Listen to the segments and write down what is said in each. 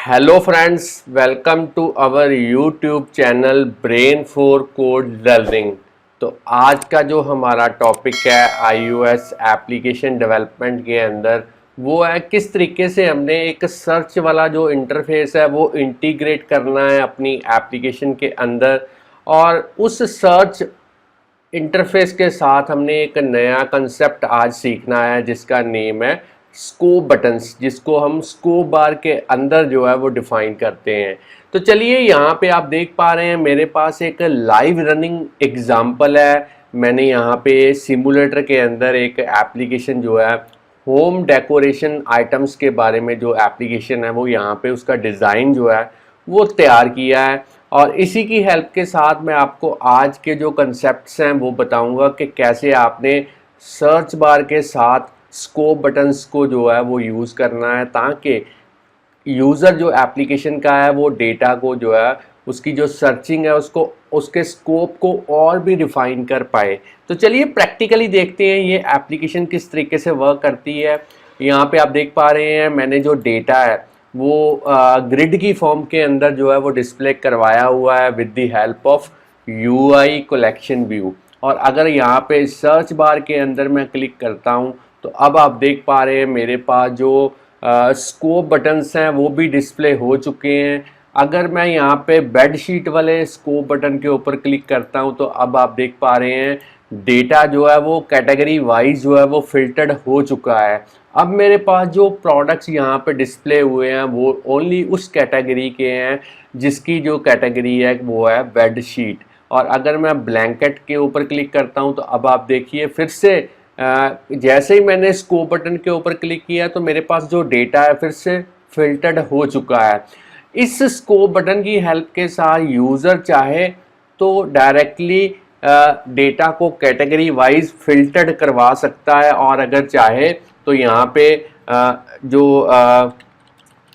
Hello friends, welcome to our YouTube channel brain for code learning. तो आज का जो हमारा टॉपिक है iOS एप्लीकेशन डेवलपमेंट के अंदर वो है किस तरीके से हमने एक सर्च वाला जो इंटरफेस है वो इंटीग्रेट करना है अपनी एप्लीकेशन के अंदर। और उस सर्च इंटरफेस के साथ हमने एक नया कंसेप्ट आज सीखना है जिसका नेम है स्कोप बटन्स, जिसको हम स्कोप बार के अंदर जो है वो डिफाइन करते हैं। तो चलिए, यहाँ पे आप देख पा रहे हैं मेरे पास एक लाइव रनिंग एग्जांपल है। मैंने यहाँ पे सिमुलेटर के अंदर एक एप्लीकेशन जो है होम डेकोरेशन आइटम्स के बारे में, जो एप्लीकेशन है वो यहाँ पे उसका डिज़ाइन जो है वो तैयार किया है। और इसी की हेल्प के साथ मैं आपको आज के जो कंसेप्ट्स हैं वो बताऊंगा कि कैसे आपने सर्च बार के साथ स्कोप बटन्स को जो है वो यूज़ करना है, ताकि यूज़र जो एप्लीकेशन का है वो डेटा को जो है उसकी जो सर्चिंग है उसको उसके स्कोप को और भी रिफाइन कर पाए। तो चलिए प्रैक्टिकली देखते हैं ये एप्लीकेशन किस तरीके से वर्क करती है। यहाँ पे आप देख पा रहे हैं मैंने जो डेटा है वो ग्रिड की फॉर्म के अंदर जो है वो डिस्प्ले करवाया हुआ है with the help of UI collection view. और अगर यहाँ पे सर्च बार के अंदर मैं क्लिक करता हूँ तो अब आप देख पा रहे हैं मेरे पास जो स्कोप बटन्स हैं वो भी डिस्प्ले हो चुके हैं। अगर मैं यहाँ पे बेड शीट वाले स्कोप बटन के ऊपर क्लिक करता हूँ तो अब आप देख पा रहे हैं डेटा जो है वो कैटेगरी वाइज जो है वो फिल्टर्ड हो चुका है। अब मेरे पास जो प्रोडक्ट्स यहाँ पे डिस्प्ले हुए हैं वो ओनली उस कैटेगरी के हैं जिसकी जो कैटेगरी है वो है बेड शीट। और अगर मैं ब्लैंकेट के ऊपर क्लिक करता हूँ तो अब आप देखिए फिर से जैसे ही मैंने स्कोप बटन के ऊपर क्लिक किया तो मेरे पास जो डेटा है फिर से फिल्टर्ड हो चुका है। इस स्कोप बटन की हेल्प के साथ यूज़र चाहे तो डायरेक्टली डेटा को कैटेगरी वाइज फिल्टर्ड करवा सकता है, और अगर चाहे तो यहाँ पे जो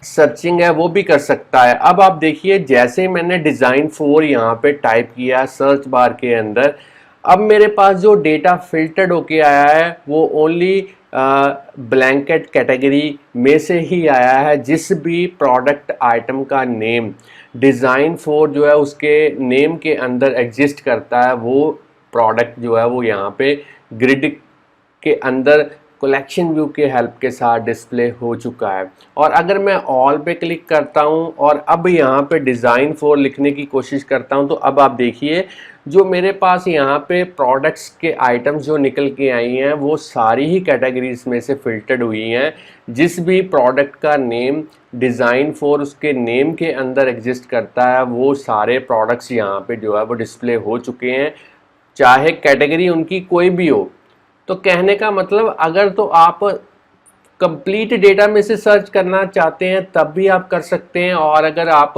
सर्चिंग है वो भी कर सकता है। अब आप देखिए जैसे मैंने डिज़ाइन 4 यहाँ पे टाइप किया सर्च बार के अंदर, अब मेरे पास जो डेटा फिल्टर्ड होके आया है वो ओनली ब्लैंकेट कैटेगरी में से ही आया है। जिस भी प्रोडक्ट आइटम का नेम डिज़ाइन 4 जो है उसके नेम के अंदर एग्जिस्ट करता है वो प्रोडक्ट जो है वो यहाँ पे ग्रिड के अंदर कलेक्शन व्यू के हेल्प के साथ डिस्प्ले हो चुका है। और अगर मैं ऑल पे क्लिक करता हूं और अब यहाँ पे डिज़ाइन 4 लिखने की कोशिश करता हूं तो अब आप देखिए जो मेरे पास यहाँ पे प्रोडक्ट्स के आइटम्स जो निकल के आई हैं वो सारी ही कैटेगरीज में से फिल्टर्ड हुई हैं। जिस भी प्रोडक्ट का नेम डिज़ाइन 4 उसके नेम के अंदर एग्जिस्ट करता है वो सारे प्रोडक्ट्स यहाँ पे जो है वो डिस्प्ले हो चुके हैं, चाहे कैटेगरी उनकी कोई भी हो। तो कहने का मतलब अगर तो आप कंप्लीट डेटा में से सर्च करना चाहते हैं तब भी आप कर सकते हैं, और अगर आप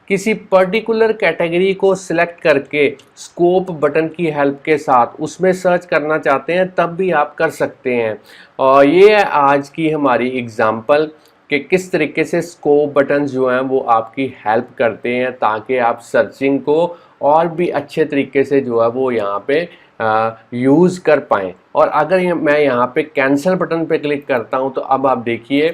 किसी पर्टिकुलर कैटेगरी को सिलेक्ट करके स्कोप बटन की हेल्प के साथ उसमें सर्च करना चाहते हैं तब भी आप कर सकते हैं। और ये है आज की हमारी एग्जांपल कि किस तरीके से स्कोप बटन जो हैं वो आपकी हेल्प करते हैं ताकि आप सर्चिंग को और भी अच्छे तरीके से जो है वो यहाँ पे यूज़ कर पाएँ। और अगर मैं यहाँ पे कैंसिल बटन पे क्लिक करता हूँ तो अब आप देखिए,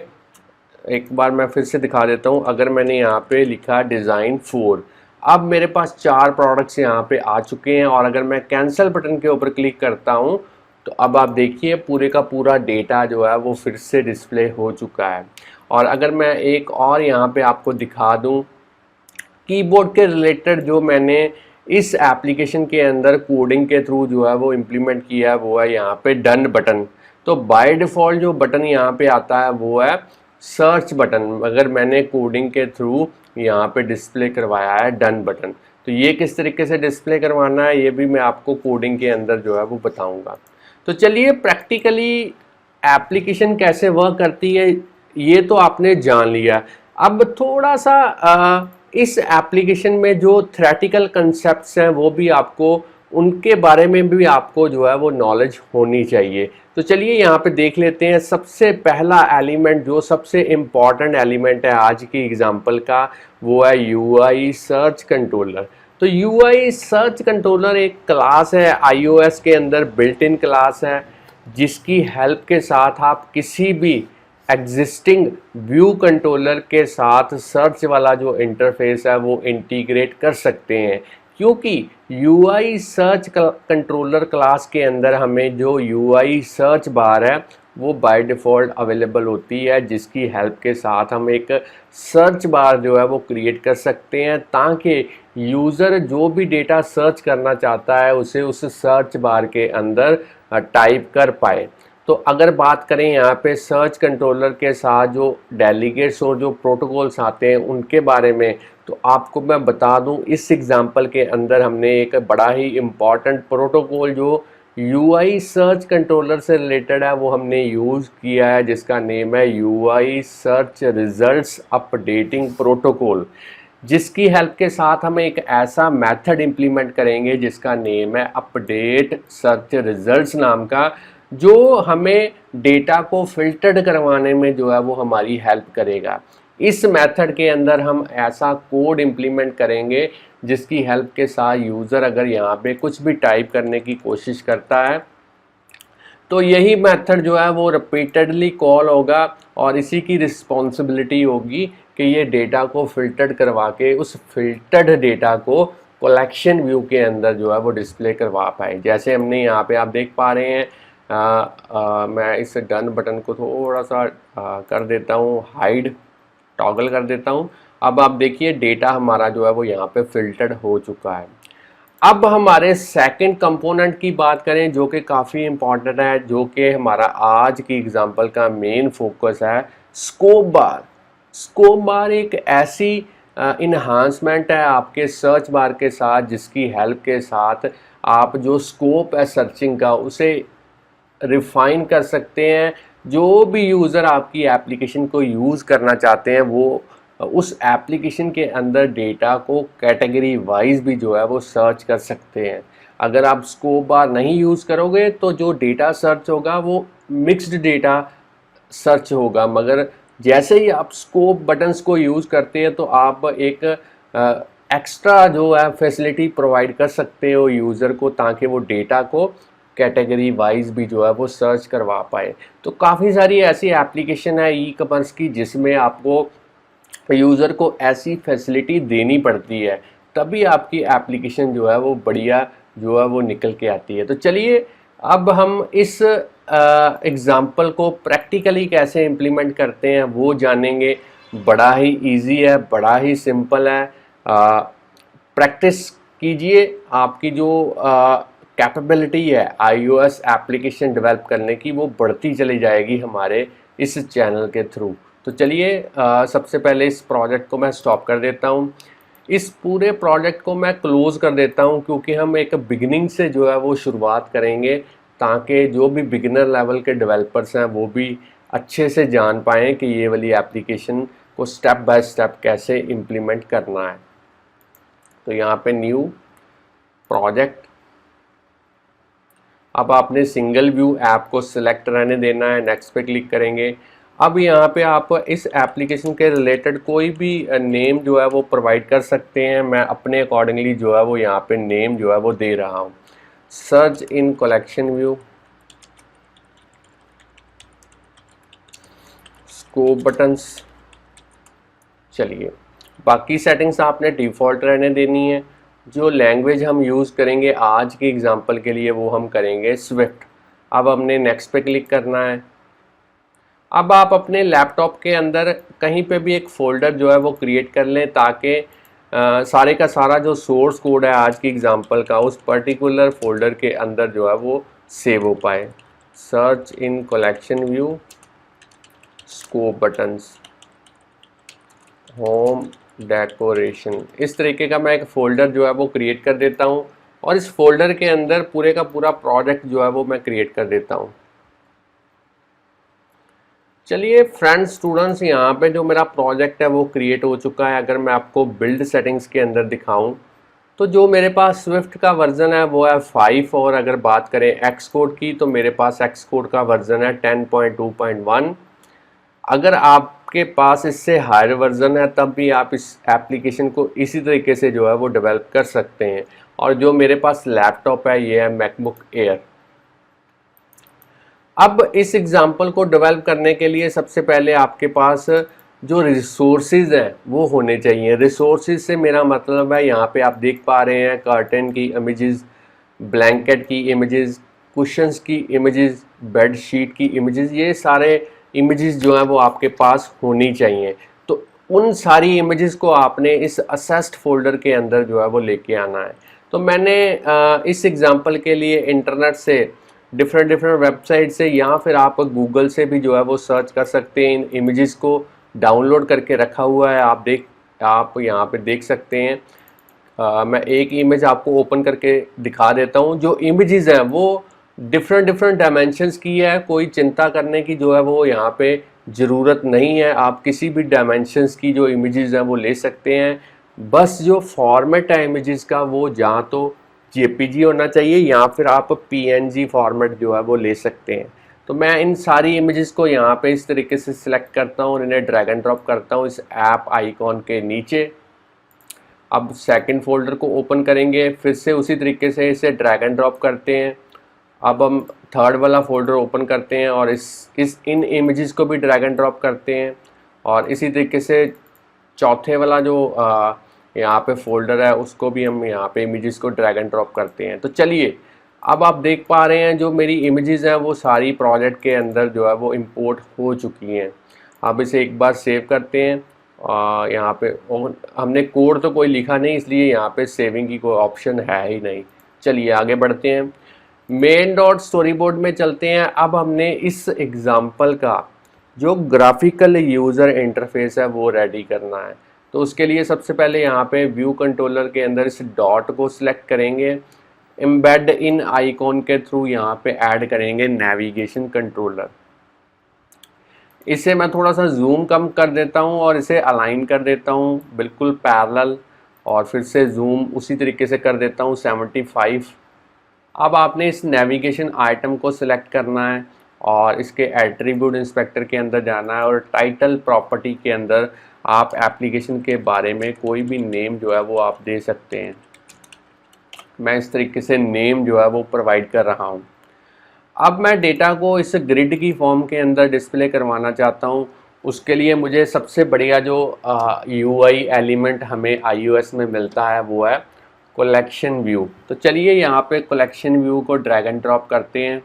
एक बार मैं फिर से दिखा देता हूँ। अगर मैंने यहाँ पे लिखा डिज़ाइन 4, अब मेरे पास 4 प्रोडक्ट्स यहाँ पे आ चुके हैं। और अगर मैं कैंसिल बटन के ऊपर क्लिक करता हूँ तो अब आप देखिए पूरे का पूरा डेटा जो है वो फिर से डिस्प्ले हो चुका है। और अगर मैं एक और यहाँ पे आपको दिखा दूँ कीबोर्ड के रिलेटेड जो मैंने इस एप्लीकेशन के अंदर कोडिंग के थ्रू जो है वो इम्प्लीमेंट किया है वो है यहाँ पे डन बटन। तो बाय डिफ़ॉल्ट जो बटन यहाँ पे आता है वो है सर्च बटन, अगर मैंने कोडिंग के थ्रू यहाँ पे डिस्प्ले करवाया है डन बटन। तो ये किस तरीके से डिस्प्ले करवाना है ये भी मैं आपको कोडिंग के अंदर जो है वो बताऊँगा। तो चलिए प्रैक्टिकली एप्लीकेशन कैसे वर्क करती है ये तो आपने जान लिया। अब थोड़ा सा इस एप्लीकेशन में जो थ्योरेटिकल कंसेप्ट्स हैं वो भी आपको उनके बारे में भी आपको जो है वो नॉलेज होनी चाहिए। तो चलिए यहाँ पे देख लेते हैं। सबसे पहला एलिमेंट जो सबसे इम्पॉर्टेंट एलिमेंट है आज की एग्जांपल का वो है यूआई सर्च कंट्रोलर। तो यूआई सर्च कंट्रोलर एक क्लास है iOS के अंदर, बिल्ट इन क्लास है जिसकी हेल्प के साथ आप किसी भी एग्जिस्टिंग व्यू कंट्रोलर के साथ सर्च वाला जो इंटरफेस है वो इंटीग्रेट कर सकते हैं, क्योंकि यूआई सर्च कंट्रोलर क्लास के अंदर हमें जो यूआई सर्च बार है वो बाय डिफ़ॉल्ट अवेलेबल होती है, जिसकी हेल्प के साथ हम एक सर्च बार जो है वो क्रिएट कर सकते हैं, ताकि यूज़र जो भी डेटा सर्च करना चाहता है उसे उस सर्च बार के अंदर टाइप कर पाए। तो अगर बात करें यहाँ पे सर्च कंट्रोलर के साथ जो डेलीगेट्स और जो प्रोटोकॉल्स आते हैं उनके बारे में, तो आपको मैं बता दूं, इस एग्जांपल के अंदर हमने एक बड़ा ही इम्पॉर्टेंट प्रोटोकॉल जो यूआई सर्च कंट्रोलर से रिलेटेड है वो हमने यूज़ किया है, जिसका नेम है UI search results updating protocol, जिसकी हेल्प के साथ हम एक ऐसा मेथड इम्प्लीमेंट करेंगे जिसका नेम है अपडेट सर्च रिजल्ट्स नाम का, जो हमें डेटा को फिल्टर्ड करवाने में जो है वो हमारी हेल्प करेगा। इस मेथड के अंदर हम ऐसा कोड इम्प्लीमेंट करेंगे जिसकी हेल्प के साथ यूज़र अगर यहाँ पे कुछ भी टाइप करने की कोशिश करता है तो यही मेथड जो है वो रिपीटेडली कॉल होगा और इसी की रिस्पॉन्सिबिलिटी होगी कि ये डेटा को फिल्टर्ड करवा के उस फिल्टर्ड डेटा को कलेक्शन व्यू के अंदर जो है वो डिस्प्ले करवा पाए। जैसे हमने यहाँ पे आप देख पा रहे हैं, मैं इस डन बटन को थोड़ा सा कर देता हूँ, हाइड टॉगल कर देता हूँ। अब आप देखिए डेटा हमारा जो है वो यहाँ पे फिल्टर्ड हो चुका है। अब हमारे सेकंड कंपोनेंट की बात करें जो कि काफ़ी इम्पॉर्टेंट है, जो कि हमारा आज की एग्जांपल का मेन फोकस है, स्कोप बार। स्कोप बार एक ऐसी इन्हांसमेंट है आपके सर्च बार के साथ, जिसकी हेल्प के साथ आप जो स्कोप है सर्चिंग का उसे रिफाइन कर सकते हैं। जो भी यूज़र आपकी एप्लीकेशन को यूज़ करना चाहते हैं वो उस एप्लीकेशन के अंदर डेटा को कैटेगरी वाइज भी जो है वो सर्च कर सकते हैं। अगर आप स्कोप बार नहीं यूज़ करोगे तो जो डेटा सर्च होगा वो मिक्स्ड डेटा सर्च होगा, मगर जैसे ही आप स्कोप बटन्स को यूज़ करते हैं तो आप एक एक्स्ट्रा जो है फैसिलिटी प्रोवाइड कर सकते हो यूज़र को, ताकि वो डेटा को कैटेगरी वाइज भी जो है वो सर्च करवा पाए। तो काफ़ी सारी ऐसी एप्लीकेशन है ई कॉमर्स की जिसमें आपको यूज़र को ऐसी फैसिलिटी देनी पड़ती है, तभी आपकी एप्लीकेशन जो है वो बढ़िया जो है वो निकल के आती है। तो चलिए अब हम इस एग्ज़ाम्पल को प्रैक्टिकली कैसे इम्प्लीमेंट करते हैं वो जानेंगे। बड़ा ही इजी है, बड़ा ही सिंपल है। प्रैक्टिस कीजिए, आपकी जो कैपेबिलिटी है iOS एप्लीकेशन डेवलप करने की वो बढ़ती चली जाएगी हमारे इस चैनल के थ्रू। तो चलिए सबसे पहले इस प्रोजेक्ट को मैं स्टॉप कर देता हूँ, इस पूरे प्रोजेक्ट को मैं क्लोज़ कर देता हूँ, क्योंकि हम एक बिगिनिंग से जो है वो शुरुआत करेंगे, ताकि जो भी बिगिनर लेवल के डेवलपर्स हैं वो भी अच्छे से जान पाएँ कि ये वाली एप्लीकेशन को स्टेप बाय स्टेप कैसे इम्प्लीमेंट करना है। तो यहाँ पे न्यू प्रोजेक्ट, अब आपने सिंगल व्यू ऐप को सिलेक्ट रहने देना है, नेक्स्ट पे क्लिक करेंगे। अब यहाँ पे आप इस एप्लीकेशन के रिलेटेड कोई भी नेम जो है वो प्रोवाइड कर सकते हैं। मैं अपने अकॉर्डिंगली जो है वो यहाँ पे नेम जो है वो दे रहा हूँ, search in collection view, scope buttons. चलिए बाकी सेटिंग्स आपने डिफ़ॉल्ट रहने देनी है। जो लैंग्वेज हम यूज़ करेंगे आज की एग्जांपल के लिए वो हम करेंगे स्विफ्ट। अब हमने नेक्स्ट पे क्लिक करना है। अब आप अपने लैपटॉप के अंदर कहीं पे भी एक फ़ोल्डर जो है वो क्रिएट कर लें, ताकि सारे का सारा जो सोर्स कोड है आज की एग्जांपल का उस पर्टिकुलर फोल्डर के अंदर जो है वो सेव हो पाए। Search in collection view, scope buttons, home decoration, इस तरीके का मैं एक फ़ोल्डर जो है वो क्रिएट कर देता हूँ और इस फोल्डर के अंदर पूरे का पूरा प्रोजेक्ट जो है वो मैं क्रिएट कर देता हूँ। चलिए फ्रेंड्स स्टूडेंट्स, यहाँ पे जो मेरा प्रोजेक्ट है वो क्रिएट हो चुका है। अगर मैं आपको बिल्ड सेटिंग्स के अंदर दिखाऊं तो जो मेरे पास स्विफ्ट का वर्जन है वो है 5, और अगर बात करें एक्स कोड की तो मेरे पास एक्स कोड का वर्जन है 10.2.1। अगर आपके पास इससे हायर वर्जन है तब भी आप इस एप्लीकेशन को इसी तरीके से जो है वो डेवलप कर सकते हैं। और जो मेरे पास लैपटॉप है ये है मैकबुक एयर। अब इस एग्जाम्पल को डेवलप करने के लिए सबसे पहले आपके पास जो रिसोर्सेज हैं वो होने चाहिए। रिसोर्सेज से मेरा मतलब है, यहाँ पे आप देख पा रहे हैं कर्टन की इमेजेस, ब्लैंकेट की इमेजेस, कुशंस की इमेजेस, बेड शीट की इमेजेस, ये सारे इमेजेस जो हैं वो आपके पास होनी चाहिए। तो उन सारी इमेजेस को आपने इस असेस्ड फोल्डर के अंदर जो है वो लेके आना है। तो मैंने इस एग्जांपल के लिए इंटरनेट से डिफरेंट डिफरेंट वेबसाइट से या फिर आप गूगल से भी जो है वो सर्च कर सकते हैं, इन इमेजेस को डाउनलोड करके रखा हुआ है। आप यहाँ पे देख सकते हैं। मैं एक इमेज आपको ओपन करके दिखा देता हूँ। जो इमेजेस हैं वो डिफरेंट डिफरेंट डायमेंशंस की है, कोई चिंता करने की जो है वो यहाँ पे ज़रूरत नहीं है। आप किसी भी डायमेंशंस की जो इमेजेस हैं वो ले सकते हैं। बस जो फॉर्मेट है इमेजेस का वो या तो जेपीजी होना चाहिए या फिर आप पीएनजी फॉर्मेट जो है वो ले सकते हैं। तो मैं इन सारी इमेजेस को यहाँ पे इस तरीके से सिलेक्ट करता हूँ और इन्हें ड्रैग एंड ड्रॉप करता हूँ इस ऐप आइकॉन के नीचे। अब सेकंड फोल्डर को ओपन करेंगे, फिर से उसी तरीके से इसे ड्रैग एंड ड्रॉप करते हैं। अब हम थर्ड वाला फोल्डर ओपन करते हैं और इन इमेजेस को भी ड्रैग एंड ड्रॉप करते हैं और इसी तरीके से चौथे वाला जो यहाँ पे फोल्डर है उसको भी हम यहाँ पे इमेजेस को ड्रैग एंड ड्रॉप करते हैं। तो चलिए, अब आप देख पा रहे हैं जो मेरी इमेजेस हैं वो सारी प्रोजेक्ट के अंदर जो है वो इंपोर्ट हो चुकी हैं। अब इसे एक बार सेव करते हैं। यहाँ पे हमने कोड तो कोई लिखा नहीं, इसलिए यहाँ पे सेविंग की कोई ऑप्शन है ही नहीं। चलिए आगे बढ़ते हैं, मेन डॉट स्टोरी बोर्ड में चलते हैं। अब हमने इस एग्जाम्पल का जो ग्राफिकल यूज़र इंटरफेस है वो रेडी करना है। तो उसके लिए सबसे पहले यहाँ पे व्यू कंट्रोलर के अंदर इस डॉट को सिलेक्ट करेंगे, एम्बेड इन आइकॉन के थ्रू यहाँ पे ऐड करेंगे नेविगेशन कंट्रोलर। इसे मैं थोड़ा सा जूम कम कर देता हूँ और इसे अलाइन कर देता हूँ बिल्कुल पैरेलल, और फिर से जूम उसी तरीके से कर देता हूँ 75। अब आपने इस नेविगेशन आइटम को सिलेक्ट करना है और इसके एट्रीब्यूट इंस्पेक्टर के अंदर जाना है और टाइटल प्रॉपर्टी के अंदर आप एप्लीकेशन के बारे में कोई भी नेम जो है वो आप दे सकते हैं। मैं इस तरीके से नेम जो है वो प्रोवाइड कर रहा हूँ। अब मैं डेटा को इस ग्रिड की फॉर्म के अंदर डिस्प्ले करवाना चाहता हूँ। उसके लिए मुझे सबसे बढ़िया जो यूआई एलिमेंट हमें आईओएस में मिलता है वो है कलेक्शन व्यू। तो चलिए यहाँ पे कलेक्शन व्यू को ड्रैग एंड ड्रॉप करते हैं।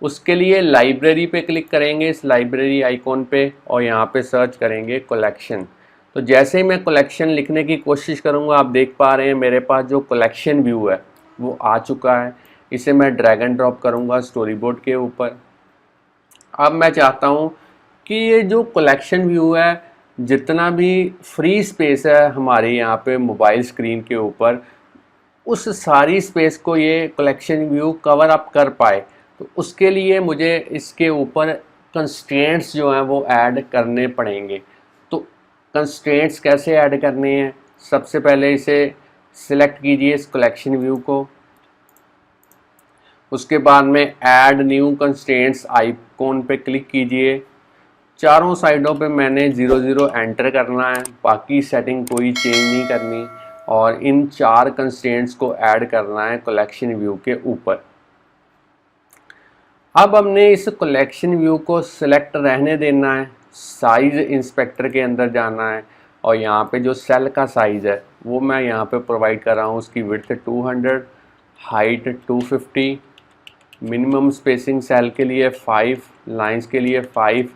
उसके लिए लाइब्रेरी पे क्लिक करेंगे, इस लाइब्रेरी आइकॉन पे, और यहाँ पे सर्च करेंगे कलेक्शन। तो जैसे ही मैं कलेक्शन लिखने की कोशिश करूँगा, आप देख पा रहे हैं मेरे पास जो कलेक्शन व्यू है वो आ चुका है। इसे मैं ड्रैग एंड ड्रॉप करूँगा स्टोरी बोर्ड के ऊपर। अब मैं चाहता हूँ कि ये जो कलेक्शन व्यू है, जितना भी फ्री स्पेस है हमारे यहाँ पे मोबाइल स्क्रीन के ऊपर, उस सारी स्पेस को ये कलेक्शन व्यू कवर अप कर पाए। तो उसके लिए मुझे इसके ऊपर कंस्ट्रेंट्स जो हैं वो ऐड करने पड़ेंगे। तो कंस्ट्रेंट्स कैसे ऐड करने हैं, सबसे पहले इसे सिलेक्ट कीजिए इस कलेक्शन व्यू को। उसके बाद में ऐड न्यू कंस्ट्रेंट्स आइकॉन पे क्लिक कीजिए। चारों साइडों पे मैंने 00 एंटर करना है, बाकी सेटिंग कोई चेंज नहीं करनी, और इन 4 कंस्ट्रेंट्स को ऐड करना है कलेक्शन व्यू के ऊपर। अब हमने इस कलेक्शन व्यू को सिलेक्ट रहने देना है, साइज़ इंस्पेक्टर के अंदर जाना है, और यहाँ पे जो सेल का साइज़ है वो मैं यहाँ पे प्रोवाइड कर रहा हूँ। उसकी width 200, height 250, minimum spacing cell के लिए 5, लाइंस के लिए 5,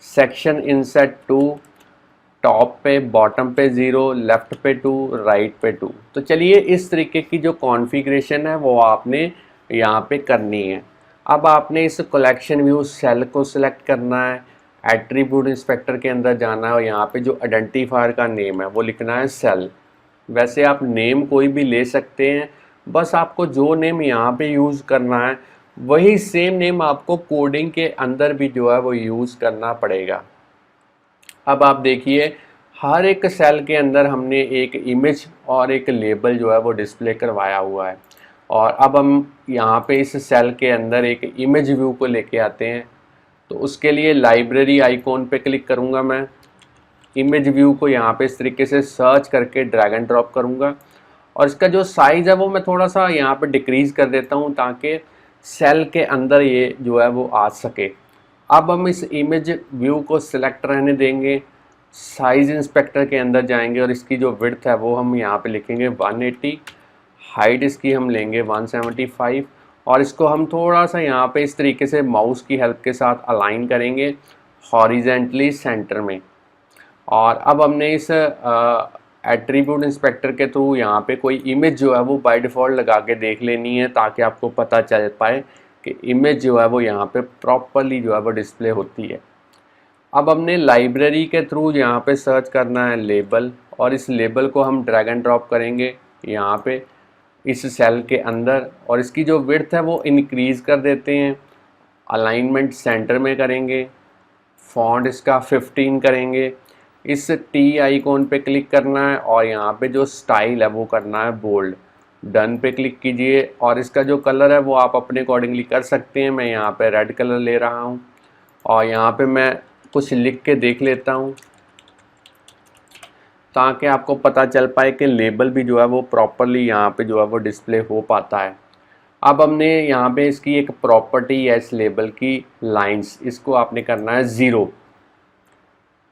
सेक्शन इनसेट 2, टॉप पे बॉटम पे 0, लेफ़्ट पे 2, राइट पे 2। तो चलिए, इस तरीके की जो कॉन्फ़िगरेशन है वो आपने यहाँ पे करनी है। अब आपने इस कलेक्शन व्यू सेल को सिलेक्ट करना है, एट्रीब्यूट इंस्पेक्टर के अंदर जाना है और यहाँ पे जो आइडेंटिफायर का नेम है वो लिखना है सेल। वैसे आप नेम कोई भी ले सकते हैं, बस आपको जो नेम यहाँ पे यूज़ करना है वही सेम नेम आपको कोडिंग के अंदर भी जो है वो यूज़ करना पड़ेगा। अब आप देखिए, हर एक सेल के अंदर हमने एक इमेज और एक लेबल जो है वो डिस्प्ले करवाया हुआ है। और अब हम यहाँ पे इस सेल के अंदर एक इमेज व्यू को लेके आते हैं। तो उसके लिए लाइब्रेरी आइकॉन पे क्लिक करूँगा मैं, इमेज व्यू को यहाँ पे इस तरीके से सर्च करके ड्रैग एंड ड्रॉप करूँगा, और इसका जो साइज़ है वो मैं थोड़ा सा यहाँ पे डिक्रीज़ कर देता हूँ ताकि सेल के अंदर ये जो है वो आ सके। अब हम इस इमेज व्यू को सिलेक्ट रहने देंगे, साइज इंस्पेक्टर के अंदर जाएंगे और इसकी जो विड्थ है वो हम यहाँ पे लिखेंगे 180, हाइट इसकी हम लेंगे 175 और इसको हम थोड़ा सा यहाँ पे इस तरीके से माउस की हेल्प के साथ अलाइन करेंगे हॉरिजेंटली सेंटर में। और अब हमने इस एट्रीब्यूट इंस्पेक्टर के थ्रू यहाँ पे कोई इमेज जो है वो बाय डिफ़ॉल्ट लगा के देख लेनी है, ताकि आपको पता चल पाए कि इमेज जो है वो यहाँ पे प्रॉपरली जो है वो डिस्प्ले होती है। अब हमने लाइब्रेरी के थ्रू यहाँ पे सर्च करना है लेबल, और इस लेबल को हम ड्रैग एंड ड्रॉप करेंगे यहाँ पे इस सेल के अंदर, और इसकी जो विड्थ है वो इंक्रीज़ कर देते हैं, अलाइनमेंट सेंटर में करेंगे, फॉन्ट इसका 15 करेंगे, इस टी आइकॉन पे क्लिक करना है और यहाँ पे जो स्टाइल है वो करना है बोल्ड। डन पे क्लिक कीजिए और इसका जो कलर है वो आप अपने अकॉर्डिंगली कर सकते हैं। मैं यहाँ पे रेड कलर ले रहा हूँ और यहाँ पे मैं कुछ लिख के देख लेता हूँ ताकि आपको पता चल पाए कि लेबल भी जो है वो प्रॉपरली यहाँ पे जो है वो डिस्प्ले हो पाता है। अब हमने यहाँ पे इसकी एक प्रॉपर्टी है इस लेबल की, लाइंस, इसको आपने करना है 0।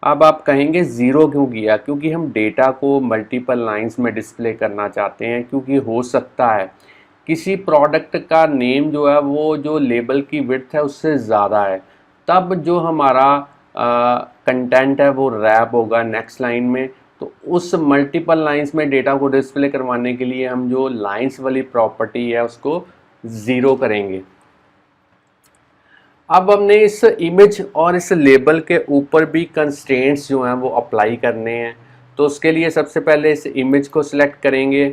अब आप कहेंगे 0 क्यों किया? क्योंकि हम डेटा को मल्टीपल लाइंस में डिस्प्ले करना चाहते हैं, क्योंकि हो सकता है किसी प्रोडक्ट का नेम जो है वो जो लेबल की विड्थ है उससे ज़्यादा है, तब जो हमारा कंटेंट है वो रैप होगा नेक्स्ट लाइन में। तो उस मल्टीपल लाइंस में डेटा को डिस्प्ले करवाने के लिए हम जो लाइंस वाली प्रॉपर्टी है उसको 0 करेंगे। अब हमने इस इमेज और इस लेबल के ऊपर भी कंस्ट्रेंट्स जो हैं वो अप्लाई करने हैं। तो उसके लिए सबसे पहले इस इमेज को सिलेक्ट करेंगे,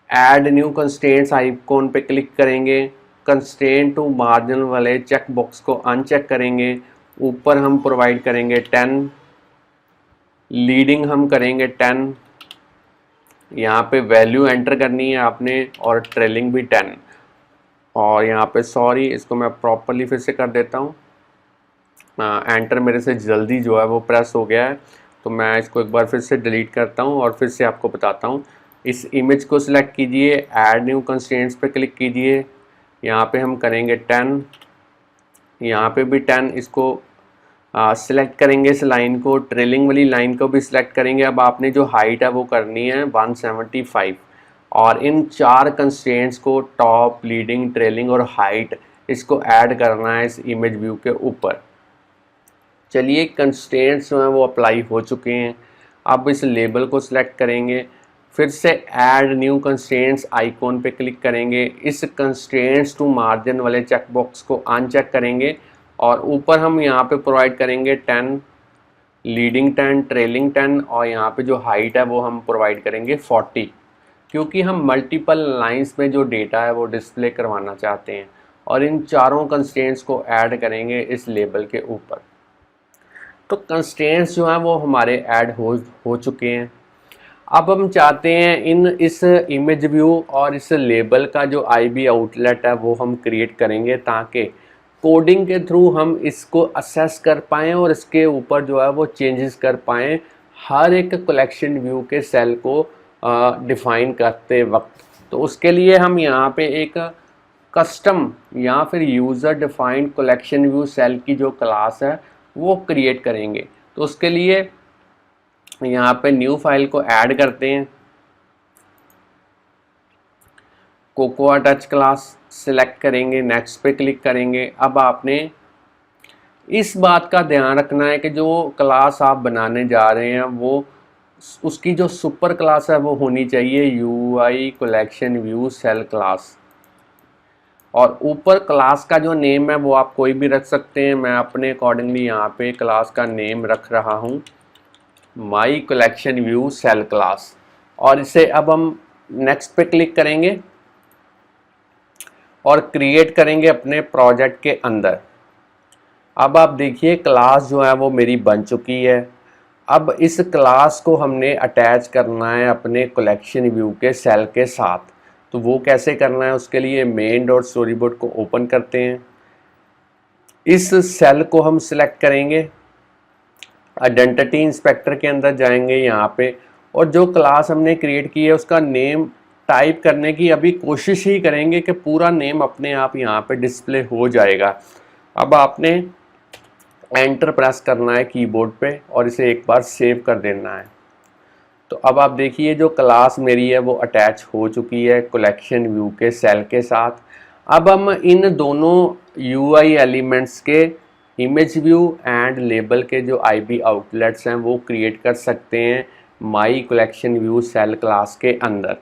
ऐड न्यू कंस्ट्रेंट्स आइकॉन पे क्लिक करेंगे, कंस्ट्रेंट टू मार्जिन वाले चेक बॉक्स को अनचेक करेंगे, ऊपर हम प्रोवाइड करेंगे 10, लीडिंग हम करेंगे 10, यहाँ पे वैल्यू एंटर करनी है आपने और ट्रेलिंग भी 10। और यहाँ पे सॉरी, इसको मैं प्रॉपरली फिर से कर देता हूँ, एंटर मेरे से जल्दी जो है वो प्रेस हो गया है, तो मैं इसको एक बार फिर से डिलीट करता हूँ और फिर से आपको बताता हूँ। इस इमेज को सिलेक्ट कीजिए, ऐड न्यू कंस्ट्रेंट्स पे क्लिक कीजिए, यहाँ पे हम करेंगे 10, यहाँ पे भी 10, इसको सिलेक्ट करेंगे इस लाइन को, ट्रेलिंग वाली लाइन को भी सिलेक्ट करेंगे। अब आपने जो हाइट है वो करनी है 175 और इन 4 कंस्ट्रेंट्स को टॉप, लीडिंग, ट्रेलिंग और हाइट इसको ऐड करना है इस इमेज व्यू के ऊपर। चलिए, कंस्ट्रेंट्स जो हैं वो अप्लाई हो चुके हैं। अब इस लेबल को सिलेक्ट करेंगे, फिर से ऐड न्यू कंस्ट्रेंट्स आइकॉन पे क्लिक करेंगे, इस कंस्ट्रेंट्स टू मार्जिन वाले चेक बॉक्स को अनचेक करेंगे और ऊपर हम यहाँ पे प्रोवाइड करेंगे 10, लीडिंग 10, ट्रेलिंग 10 और यहाँ पे जो हाइट है वो हम प्रोवाइड करेंगे 40, क्योंकि हम मल्टीपल लाइंस में जो डेटा है वो डिस्प्ले करवाना चाहते हैं। और इन चारों कंस्ट्रेंट्स को ऐड करेंगे इस लेबल के ऊपर। तो कंस्ट्रेंट्स जो हैं वो हमारे ऐड हो चुके हैं। अब हम चाहते हैं इस इमेज व्यू और इस लेबल का जो आईबी आउटलेट है वो हम क्रिएट करेंगे, ताकि कोडिंग के थ्रू हम इसको असेस कर पाएँ और इसके ऊपर जो है वो चेंजेस कर पाएँ हर एक कलेक्शन व्यू के सेल को डिफ़ाइन करते वक्त। तो उसके लिए हम यहाँ पे एक कस्टम या फिर user defined collection view cell की जो क्लास है वो क्रिएट करेंगे। तो उसके लिए यहाँ पे न्यू फाइल को ऐड करते हैं, कोकोआ टच क्लास सिलेक्ट करेंगे, नेक्स्ट पे क्लिक करेंगे। अब आपने इस बात का ध्यान रखना है कि जो क्लास आप बनाने जा रहे हैं वो उसकी जो सुपर क्लास है वो होनी चाहिए UI collection view cell class. और ऊपर क्लास का जो नेम है वो आप कोई भी रख सकते हैं। मैं अपने अकॉर्डिंगली यहाँ पे क्लास का नेम रख रहा हूँ my collection view cell class. और इसे अब हम नेक्स्ट पे क्लिक करेंगे और क्रिएट करेंगे अपने प्रोजेक्ट के अंदर। अब आप देखिए क्लास जो है वो मेरी बन चुकी है। अब इस क्लास को हमने अटैच करना है अपने कलेक्शन व्यू के सेल के साथ। तो वो कैसे करना है, उसके लिए मेन डॉट स्टोरी बोर्ड को ओपन करते हैं, इस सेल को हम सिलेक्ट करेंगे, आइडेंटिटी इंस्पेक्टर के अंदर जाएंगे यहाँ पे, और जो क्लास हमने क्रिएट की है उसका नेम टाइप करने की अभी कोशिश ही करेंगे कि पूरा नेम अपने आप यहाँ पे डिस्प्ले हो जाएगा। अब आपने एंटर प्रेस करना है कीबोर्ड पे और इसे एक बार सेव कर देना है। तो अब आप देखिए जो क्लास मेरी है वो अटैच हो चुकी है कलेक्शन व्यू के सेल के साथ। अब हम इन दोनों यूआई एलिमेंट्स के इमेज व्यू एंड लेबल के जो आईबी आउटलेट्स हैं वो क्रिएट कर सकते हैं my collection view cell class के अंदर।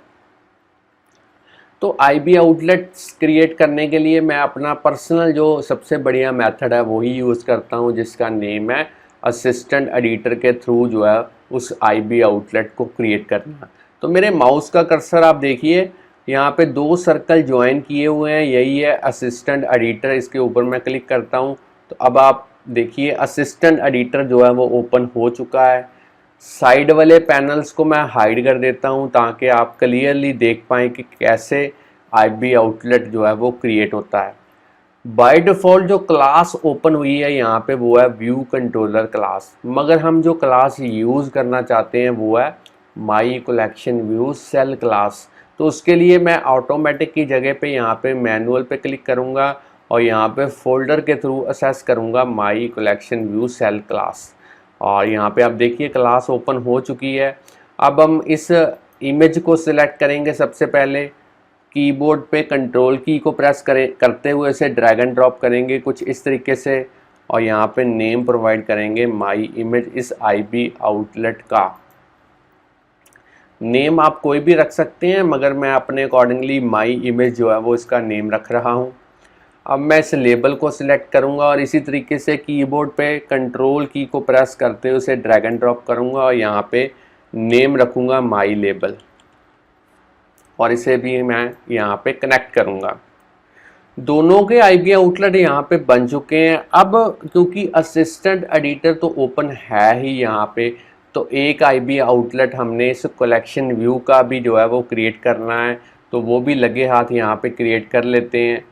तो आईबी आउटलेट्स क्रिएट करने के लिए मैं अपना पर्सनल जो सबसे बढ़िया मेथड है वही यूज़ करता हूँ, जिसका नेम है असिस्टेंट एडिटर के थ्रू जो है उस आईबी आउटलेट को क्रिएट करना। तो मेरे माउस का कर्सर आप देखिए यहाँ पे 2 सर्कल ज्वाइन किए हुए हैं, यही है असिस्टेंट एडिटर। इसके ऊपर मैं क्लिक करता हूँ तो अब आप देखिए असिस्टेंट एडिटर जो है वो ओपन हो चुका है। साइड वाले पैनल्स को मैं हाइड कर देता हूं ताकि आप क्लियरली देख पाएँ कि कैसे आईबी आउटलेट जो है वो क्रिएट होता है। बाय डिफ़ॉल्ट जो क्लास ओपन हुई है यहाँ पे वो है व्यू कंट्रोलर क्लास, मगर हम जो क्लास यूज़ करना चाहते हैं वो है my collection view cell class. तो उसके लिए मैं ऑटोमेटिक की जगह पे यहाँ पे मैनुअल पे क्लिक करूँगा और यहाँ पे फोल्डर के थ्रू असेस करूँगा my collection view cell class. और यहाँ पे आप देखिए क्लास ओपन हो चुकी है। अब हम इस इमेज को सिलेक्ट करेंगे। सबसे पहले कीबोर्ड पे कंट्रोल की को प्रेस करते हुए इसे ड्रैग एंड ड्रॉप करेंगे कुछ इस तरीके से और यहाँ पे नेम प्रोवाइड करेंगे माई इमेज। इस आईबी आउटलेट का नेम आप कोई भी रख सकते हैं, मगर मैं अपने अकॉर्डिंगली माई इमेज जो है वो इसका नेम रख रहा हूँ। अब मैं इस लेबल को सिलेक्ट करूंगा और इसी तरीके से कीबोर्ड पे कंट्रोल की को प्रेस करते हुए उसे ड्रैग एंड ड्रॉप करूंगा और यहाँ पे नेम रखूंगा माई लेबल और इसे भी मैं यहाँ पे कनेक्ट करूंगा। दोनों के आईबी आउटलेट यहाँ पे बन चुके हैं। अब क्योंकि असिस्टेंट एडिटर तो ओपन है ही यहाँ पे, तो एक आईबी आउटलेट हमने इस कलेक्शन व्यू का भी जो है वो क्रिएट करना है, तो वो भी लगे हाथ यहाँ पे क्रिएट कर लेते हैं।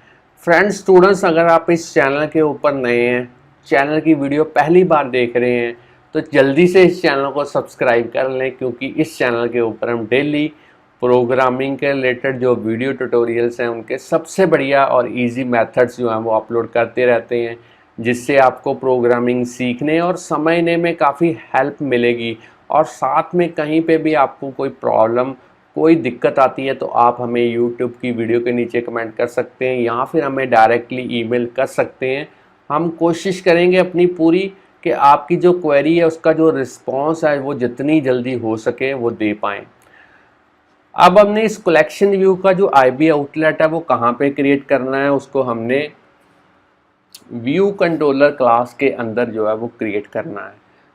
फ्रेंड्स, स्टूडेंट्स, अगर आप इस चैनल के ऊपर नए हैं, चैनल की वीडियो पहली बार देख रहे हैं, तो जल्दी से इस चैनल को सब्सक्राइब कर लें, क्योंकि इस चैनल के ऊपर हम डेली प्रोग्रामिंग के रिलेटेड जो वीडियो ट्यूटोरियल्स हैं उनके सबसे बढ़िया और इजी मेथड्स जो हैं वो अपलोड करते रहते हैं, जिससे आपको प्रोग्रामिंग सीखने और समझने में काफ़ी हेल्प मिलेगी। और साथ में कहीं पे भी आपको कोई प्रॉब्लम, कोई दिक्कत आती है तो आप हमें YouTube की वीडियो के नीचे कमेंट कर सकते हैं या फिर हमें डायरेक्टली ईमेल कर सकते हैं। हम कोशिश करेंगे अपनी पूरी कि आपकी जो क्वेरी है उसका जो रिस्पॉन्स है वो जितनी जल्दी हो सके वो दे पाएँ। अब हमने इस कलेक्शन व्यू का जो आईबी आउटलेट है वो कहाँ पे क्रिएट करना है, उसको हमने व्यू कंट्रोलर क्लास के अंदर जो है वो क्रिएट करना है।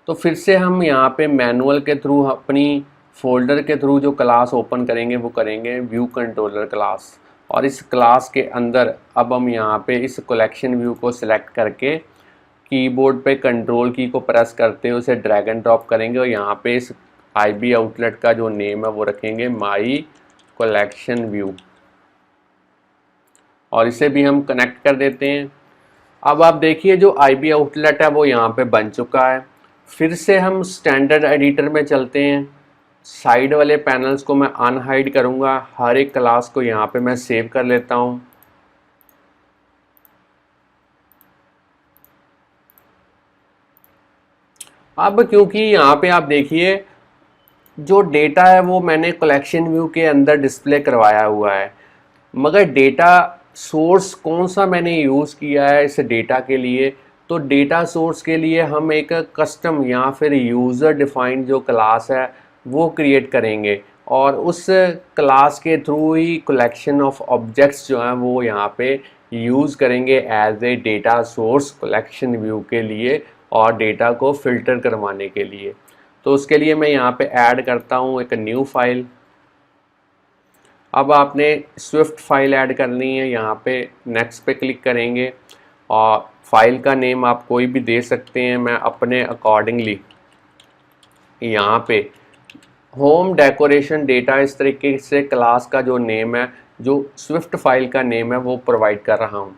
तो फिर से हम यहाँ पे मैनुअल के थ्रू अपनी फोल्डर के थ्रू जो क्लास ओपन करेंगे वो करेंगे व्यू कंट्रोलर क्लास। और इस क्लास के अंदर अब हम यहाँ पे इस कलेक्शन व्यू को सिलेक्ट करके कीबोर्ड पे कंट्रोल की को प्रेस करते हुए उसे ड्रैग एंड ड्रॉप करेंगे और यहाँ पे इस आईबी आउटलेट का जो नेम है वो रखेंगे माई कलेक्शन व्यू और इसे भी हम कनेक्ट कर देते हैं। अब आप देखिए जो आईबी आउटलेट है वो यहाँ पे बन चुका है। फिर से हम स्टैंडर्ड एडिटर में चलते हैं। साइड वाले पैनल्स को मैं अनहाइड करूँगा, हर एक क्लास को यहाँ पे मैं सेव कर लेता हूँ। अब क्योंकि यहाँ पे आप देखिए जो डेटा है वो मैंने कलेक्शन व्यू के अंदर डिस्प्ले करवाया हुआ है, मगर डेटा सोर्स कौन सा मैंने यूज़ किया है इस डेटा के लिए, तो डेटा सोर्स के लिए हम एक कस्टम या फिर यूज़र डिफाइंड जो क्लास है वो क्रिएट करेंगे और उस क्लास के थ्रू ही कलेक्शन ऑफ ऑब्जेक्ट्स जो हैं वो यहाँ पे यूज़ करेंगे as a data source collection view के लिए और डेटा को फिल्टर करवाने के लिए। तो उसके लिए मैं यहाँ पे ऐड करता हूँ एक न्यू फाइल। अब आपने स्विफ्ट फाइल ऐड करनी है, यहाँ पे नेक्स्ट पे क्लिक करेंगे और फाइल का नेम आप कोई भी दे सकते हैं। मैं अपने अकॉर्डिंगली यहाँ पे होम डेकोरेशन डेटा इस तरीके से क्लास का जो नेम है, जो स्विफ्ट फाइल का नेम है वो प्रोवाइड कर रहा हूँ।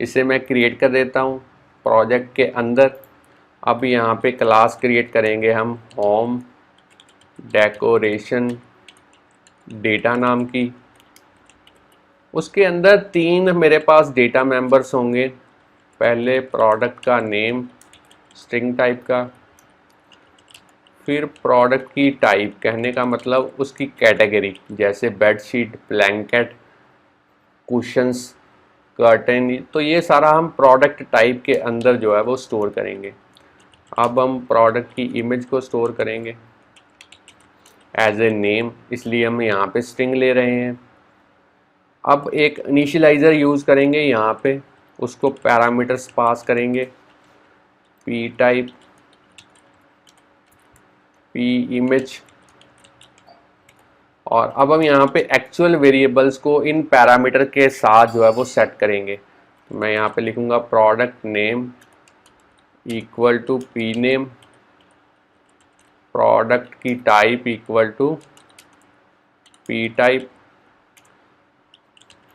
इसे मैं क्रिएट कर देता हूँ प्रोजेक्ट के अंदर। अब यहाँ पे क्लास क्रिएट करेंगे हम होम डेकोरेशन डेटा नाम की। उसके अंदर 3 मेरे पास डेटा मेंबर्स होंगे। पहले प्रोडक्ट का नेम स्ट्रिंग टाइप का, फिर प्रोडक्ट की टाइप, कहने का मतलब उसकी कैटेगरी, जैसे बेडशीट, ब्लैंकेट, कुशन्स, कर्टन, तो ये सारा हम प्रोडक्ट टाइप के अंदर जो है वो स्टोर करेंगे। अब हम प्रोडक्ट की इमेज को स्टोर करेंगे एज ए नेम, इसलिए हम यहाँ पे स्ट्रिंग ले रहे हैं। अब एक इनिशियलाइज़र यूज़ करेंगे यहाँ पे, उसको पैरामीटर्स पास करेंगे, पी टाइप, पी इमेज, और अब हम यहाँ पे एक्चुअल वेरिएबल्स को इन पैरामीटर के साथ जो है वो सेट करेंगे। तो मैं यहाँ पे लिखूँगा product name equal to P name, product की type equal to P type,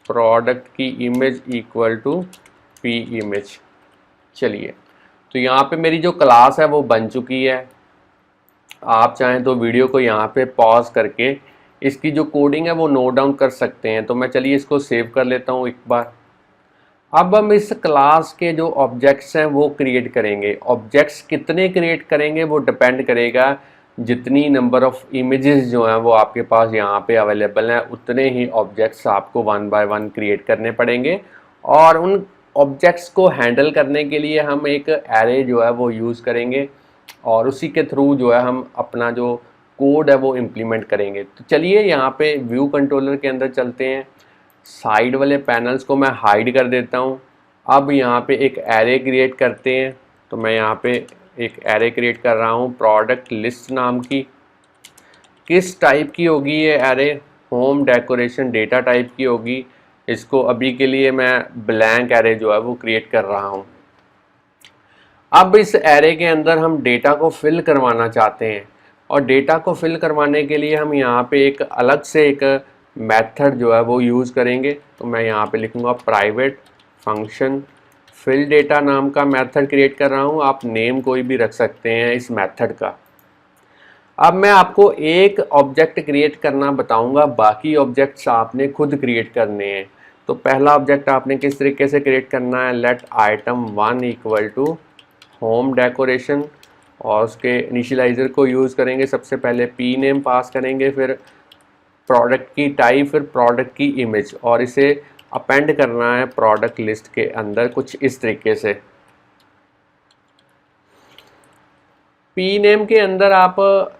product की image equal to P image. चलिए, तो यहाँ पे मेरी जो क्लास है वो बन चुकी है। आप चाहें तो वीडियो को यहाँ पे पॉज करके इसकी जो कोडिंग है वो नोट डाउन कर सकते हैं। तो मैं चलिए इसको सेव कर लेता हूँ एक बार। अब हम इस क्लास के जो ऑब्जेक्ट्स हैं वो क्रिएट करेंगे। ऑब्जेक्ट्स कितने क्रिएट करेंगे वो डिपेंड करेगा, जितनी नंबर ऑफ इमेजेस जो हैं वो आपके पास यहाँ पे अवेलेबल हैं, उतने ही ऑब्जेक्ट्स आपको 1 बाय 1 क्रिएट करने पड़ेंगे। और उन ऑब्जेक्ट्स को हैंडल करने के लिए हम एक एरे जो है वो यूज़ करेंगे, और उसी के थ्रू जो है हम अपना जो कोड है वो इम्प्लीमेंट करेंगे। तो चलिए यहाँ पे व्यू कंट्रोलर के अंदर चलते हैं। साइड वाले पैनल्स को मैं हाइड कर देता हूँ। अब यहाँ पे एक एरे क्रिएट करते हैं। तो मैं यहाँ पे एक एरे क्रिएट कर रहा हूँ प्रोडक्ट लिस्ट नाम की। किस टाइप की होगी ये array? Home decoration data type की होगी। इसको अभी के लिए मैं ब्लैंक एरे जो है वो क्रिएट कर रहा हूँ। अब इस एरे के अंदर हम डेटा को फिल करवाना चाहते हैं, और डेटा को फिल करवाने के लिए हम यहाँ पे एक अलग से एक मेथड जो है वो यूज़ करेंगे। तो मैं यहाँ पे लिखूँगा प्राइवेट फंक्शन फिल डेटा नाम का मेथड क्रिएट कर रहा हूँ। आप नेम कोई भी रख सकते हैं इस मेथड का। अब मैं आपको एक ऑब्जेक्ट क्रिएट करना बताऊंगा, बाकी ऑब्जेक्ट्स आपने खुद क्रिएट करने हैं। तो पहला ऑब्जेक्ट आपने किस तरीके से क्रिएट करना है, let item 1 equal to home decoration, और उसके इनिशियलाइज़र को यूज़ करेंगे। सबसे पहले पी नेम पास करेंगे, फिर प्रोडक्ट की टाइप, फिर प्रोडक्ट की इमेज, और इसे अपेंड करना है प्रोडक्ट लिस्ट के अंदर कुछ इस तरीके से। पी नेम के अंदर आप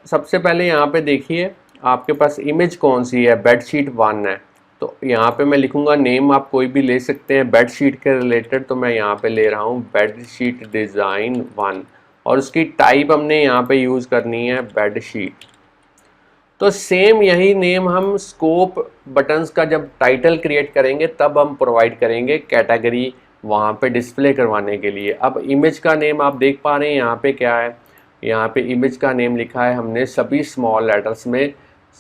सबसे पहले यहाँ पे देखिए आपके पास इमेज कौन सी है, बेडशीट 1 है। तो यहाँ पे मैं लिखूँगा नेम, आप कोई भी ले सकते हैं बेडशीट के रिलेटेड। तो मैं यहाँ पे ले रहा हूँ बेडशीट डिज़ाइन 1, और उसकी टाइप हमने यहाँ पे यूज़ करनी है बेडशीट। तो सेम यही नेम हम स्कोप बटन्स का जब टाइटल क्रिएट करेंगे तब हम प्रोवाइड करेंगे कैटेगरी वहाँ पे डिस्प्ले करवाने के लिए। अब इमेज का नेम आप देख पा रहे हैं यहाँ पे क्या है, यहाँ पे इमेज का नेम लिखा है हमने सभी स्मॉल लेटर्स में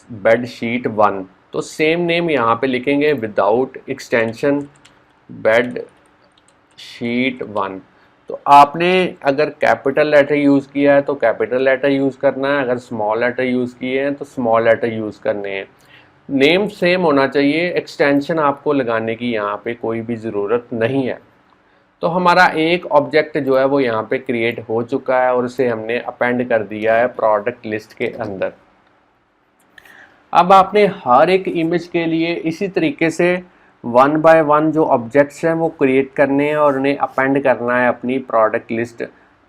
बेडशीट 1। तो सेम नेम यहाँ पे लिखेंगे विदाउट एक्सटेंशन बेडशीट 1। तो आपने अगर कैपिटल लेटर यूज़ किया है तो कैपिटल लेटर यूज़ करना है, अगर स्मॉल लेटर यूज़ किए हैं तो स्मॉल लेटर यूज़ करने हैं। नेम सेम होना चाहिए, एक्सटेंशन आपको लगाने की यहाँ पे कोई भी ज़रूरत नहीं है। तो हमारा एक ऑब्जेक्ट जो है वो यहाँ पे क्रिएट हो चुका है, और उसे हमने अपेंड कर दिया है प्रोडक्ट लिस्ट के अंदर। अब आपने हर एक इमेज के लिए इसी तरीके से 1 बाय 1 जो ऑब्जेक्ट्स हैं वो क्रिएट करने हैं और उन्हें अपेंड करना है अपनी प्रोडक्ट लिस्ट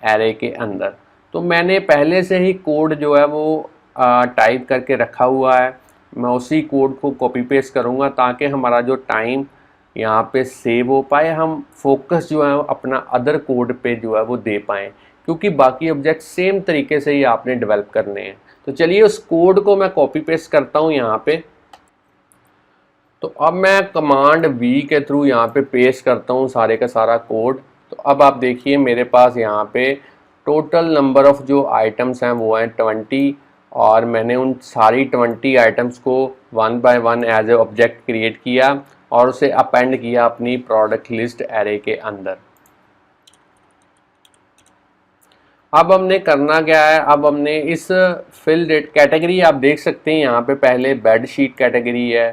एरे के अंदर। तो मैंने पहले से ही कोड जो है वो टाइप करके रखा हुआ है। मैं उसी कोड को कॉपी पेस्ट करूँगा ताकि हमारा जो टाइम यहाँ पे सेव हो पाए, हम फोकस जो है अपना अदर कोड पे जो है वो दे पाएँ, क्योंकि बाकी ऑब्जेक्ट सेम तरीके से ही आपने डेवलप करने हैं। तो चलिए उस कोड को मैं कॉपी पेस्ट करता हूँ यहाँ पे। तो अब मैं कमांड वी के थ्रू यहाँ पे पेस्ट करता हूँ सारे का सारा कोड। तो अब आप देखिए मेरे पास यहाँ पे टोटल नंबर ऑफ जो आइटम्स हैं वो हैं 20, और मैंने उन सारी 20 आइटम्स को 1 by 1 as a object create किया और उसे अपेंड किया अपनी प्रोडक्ट लिस्ट एरे के अंदर। अब हमने करना क्या है, अब हमने इस फिल डेट कैटेगरी आप देख सकते हैं यहाँ पे पहले बेडशीट कैटेगरी है,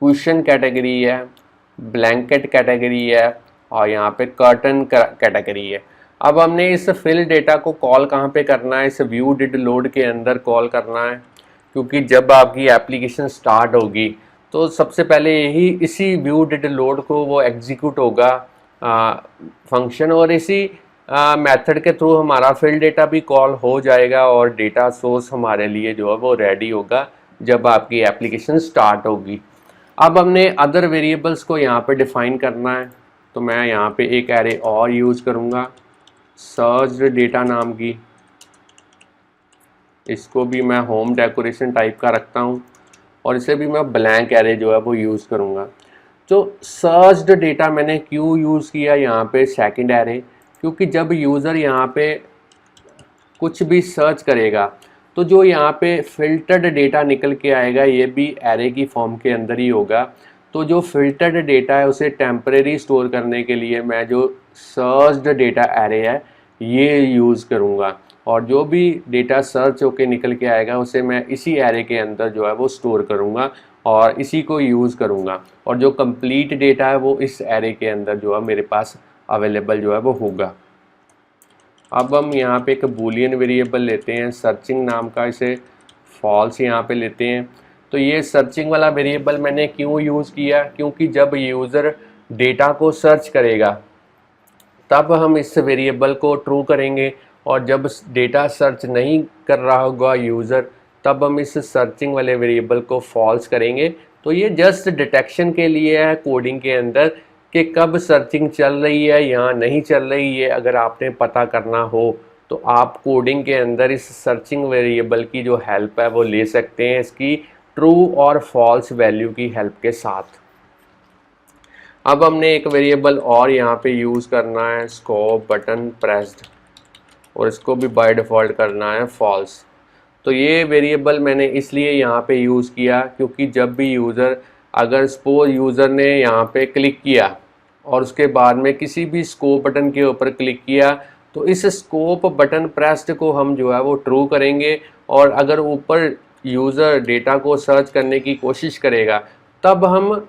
कुशन कैटेगरी है, ब्लैंकेट कैटेगरी है और यहाँ पे कर्टन कैटेगरी है। अब हमने इस फिल डेटा को कॉल कहाँ पे करना है, इस व्यू डिड लोड के अंदर कॉल करना है, क्योंकि जब आपकी एप्लीकेशन स्टार्ट होगी तो सबसे पहले यही इसी व्यू डिड लोड को वो एग्जीक्यूट होगा फंक्शन, और इसी मेथड के थ्रू हमारा फिल डेटा भी कॉल हो जाएगा और डेटा सोर्स हमारे लिए जो है वो रेडी होगा जब आपकी एप्लीकेशन स्टार्ट होगी। अब हमने अदर वेरिएबल्स को यहाँ पे डिफाइन करना है, तो मैं यहाँ पे एक एरे और यूज़ करूँगा सर्च डेटा नाम की, इसको भी मैं होम डेकोरेशन टाइप का रखता हूँ और इसे भी मैं ब्लैंक एरे जो है वो यूज़ करूँगा। तो सर्च्ड डेटा मैंने क्यों यूज़ किया यहाँ पे सेकंड एरे, क्योंकि जब यूज़र यहाँ पे कुछ भी सर्च करेगा तो जो यहाँ पे फिल्टर्ड डेटा निकल के आएगा ये भी एरे की फॉर्म के अंदर ही होगा। तो जो फिल्टर्ड डेटा है उसे टेम्परेरी स्टोर करने के लिए मैं जो सर्च्ड डेटा एरे है ये यूज़ करूँगा, और जो भी डेटा सर्च होके निकल के आएगा उसे मैं इसी एरे के अंदर जो है वो स्टोर करूँगा और इसी को यूज़ करूँगा, और जो कंप्लीट डेटा है वो इस एरे के अंदर जो है मेरे पास अवेलेबल जो है वो होगा। अब हम यहाँ पे एक बूलियन वेरिएबल लेते हैं सर्चिंग नाम का, इसे फॉल्स यहाँ पे लेते हैं। तो ये सर्चिंग वाला वेरिएबल मैंने क्यों यूज़ किया, क्योंकि जब यूज़र डेटा को सर्च करेगा तब हम इस वेरिएबल को ट्रू करेंगे, और जब डेटा सर्च नहीं कर रहा होगा यूज़र तब हम इस सर्चिंग वाले वेरिएबल को फॉल्स करेंगे। तो ये जस्ट डिटेक्शन के लिए है कोडिंग के अंदर कि कब सर्चिंग चल रही है या नहीं चल रही है। अगर आपने पता करना हो तो आप कोडिंग के अंदर इस सर्चिंग वेरिएबल की जो हेल्प है वो ले सकते हैं, इसकी ट्रू और फॉल्स वैल्यू की हेल्प के साथ। अब हमने एक वेरिएबल और यहाँ पे यूज़ करना है स्कोप बटन प्रेस्ड, और इसको भी बाय डिफ़ॉल्ट करना है फॉल्स। तो ये वेरिएबल मैंने इसलिए यहाँ पे यूज़ किया क्योंकि जब भी यूज़र, अगर सपोज यूज़र ने यहाँ पे क्लिक किया और उसके बाद में किसी भी स्कोप बटन के ऊपर क्लिक किया तो इस स्कोप बटन प्रेस्ड को हम जो है वो ट्रू करेंगे, और अगर ऊपर यूज़र डेटा को सर्च करने की कोशिश करेगा तब हम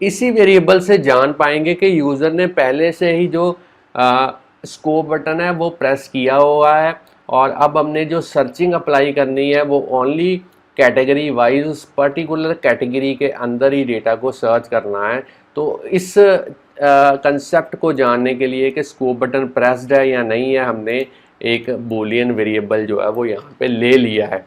इसी वेरिएबल से जान पाएंगे कि यूज़र ने पहले से ही जो स्कोप बटन है वो प्रेस किया हुआ है, और अब हमने जो सर्चिंग अप्लाई करनी है वो ओनली कैटेगरी वाइज उस पर्टिकुलर कैटेगरी के अंदर ही डेटा को सर्च करना है। तो इस कंसेप्ट को जानने के लिए कि स्कोप बटन प्रेस्ड है या नहीं है, हमने एक बूलियन वेरिएबल जो है वो यहाँ पे ले लिया है।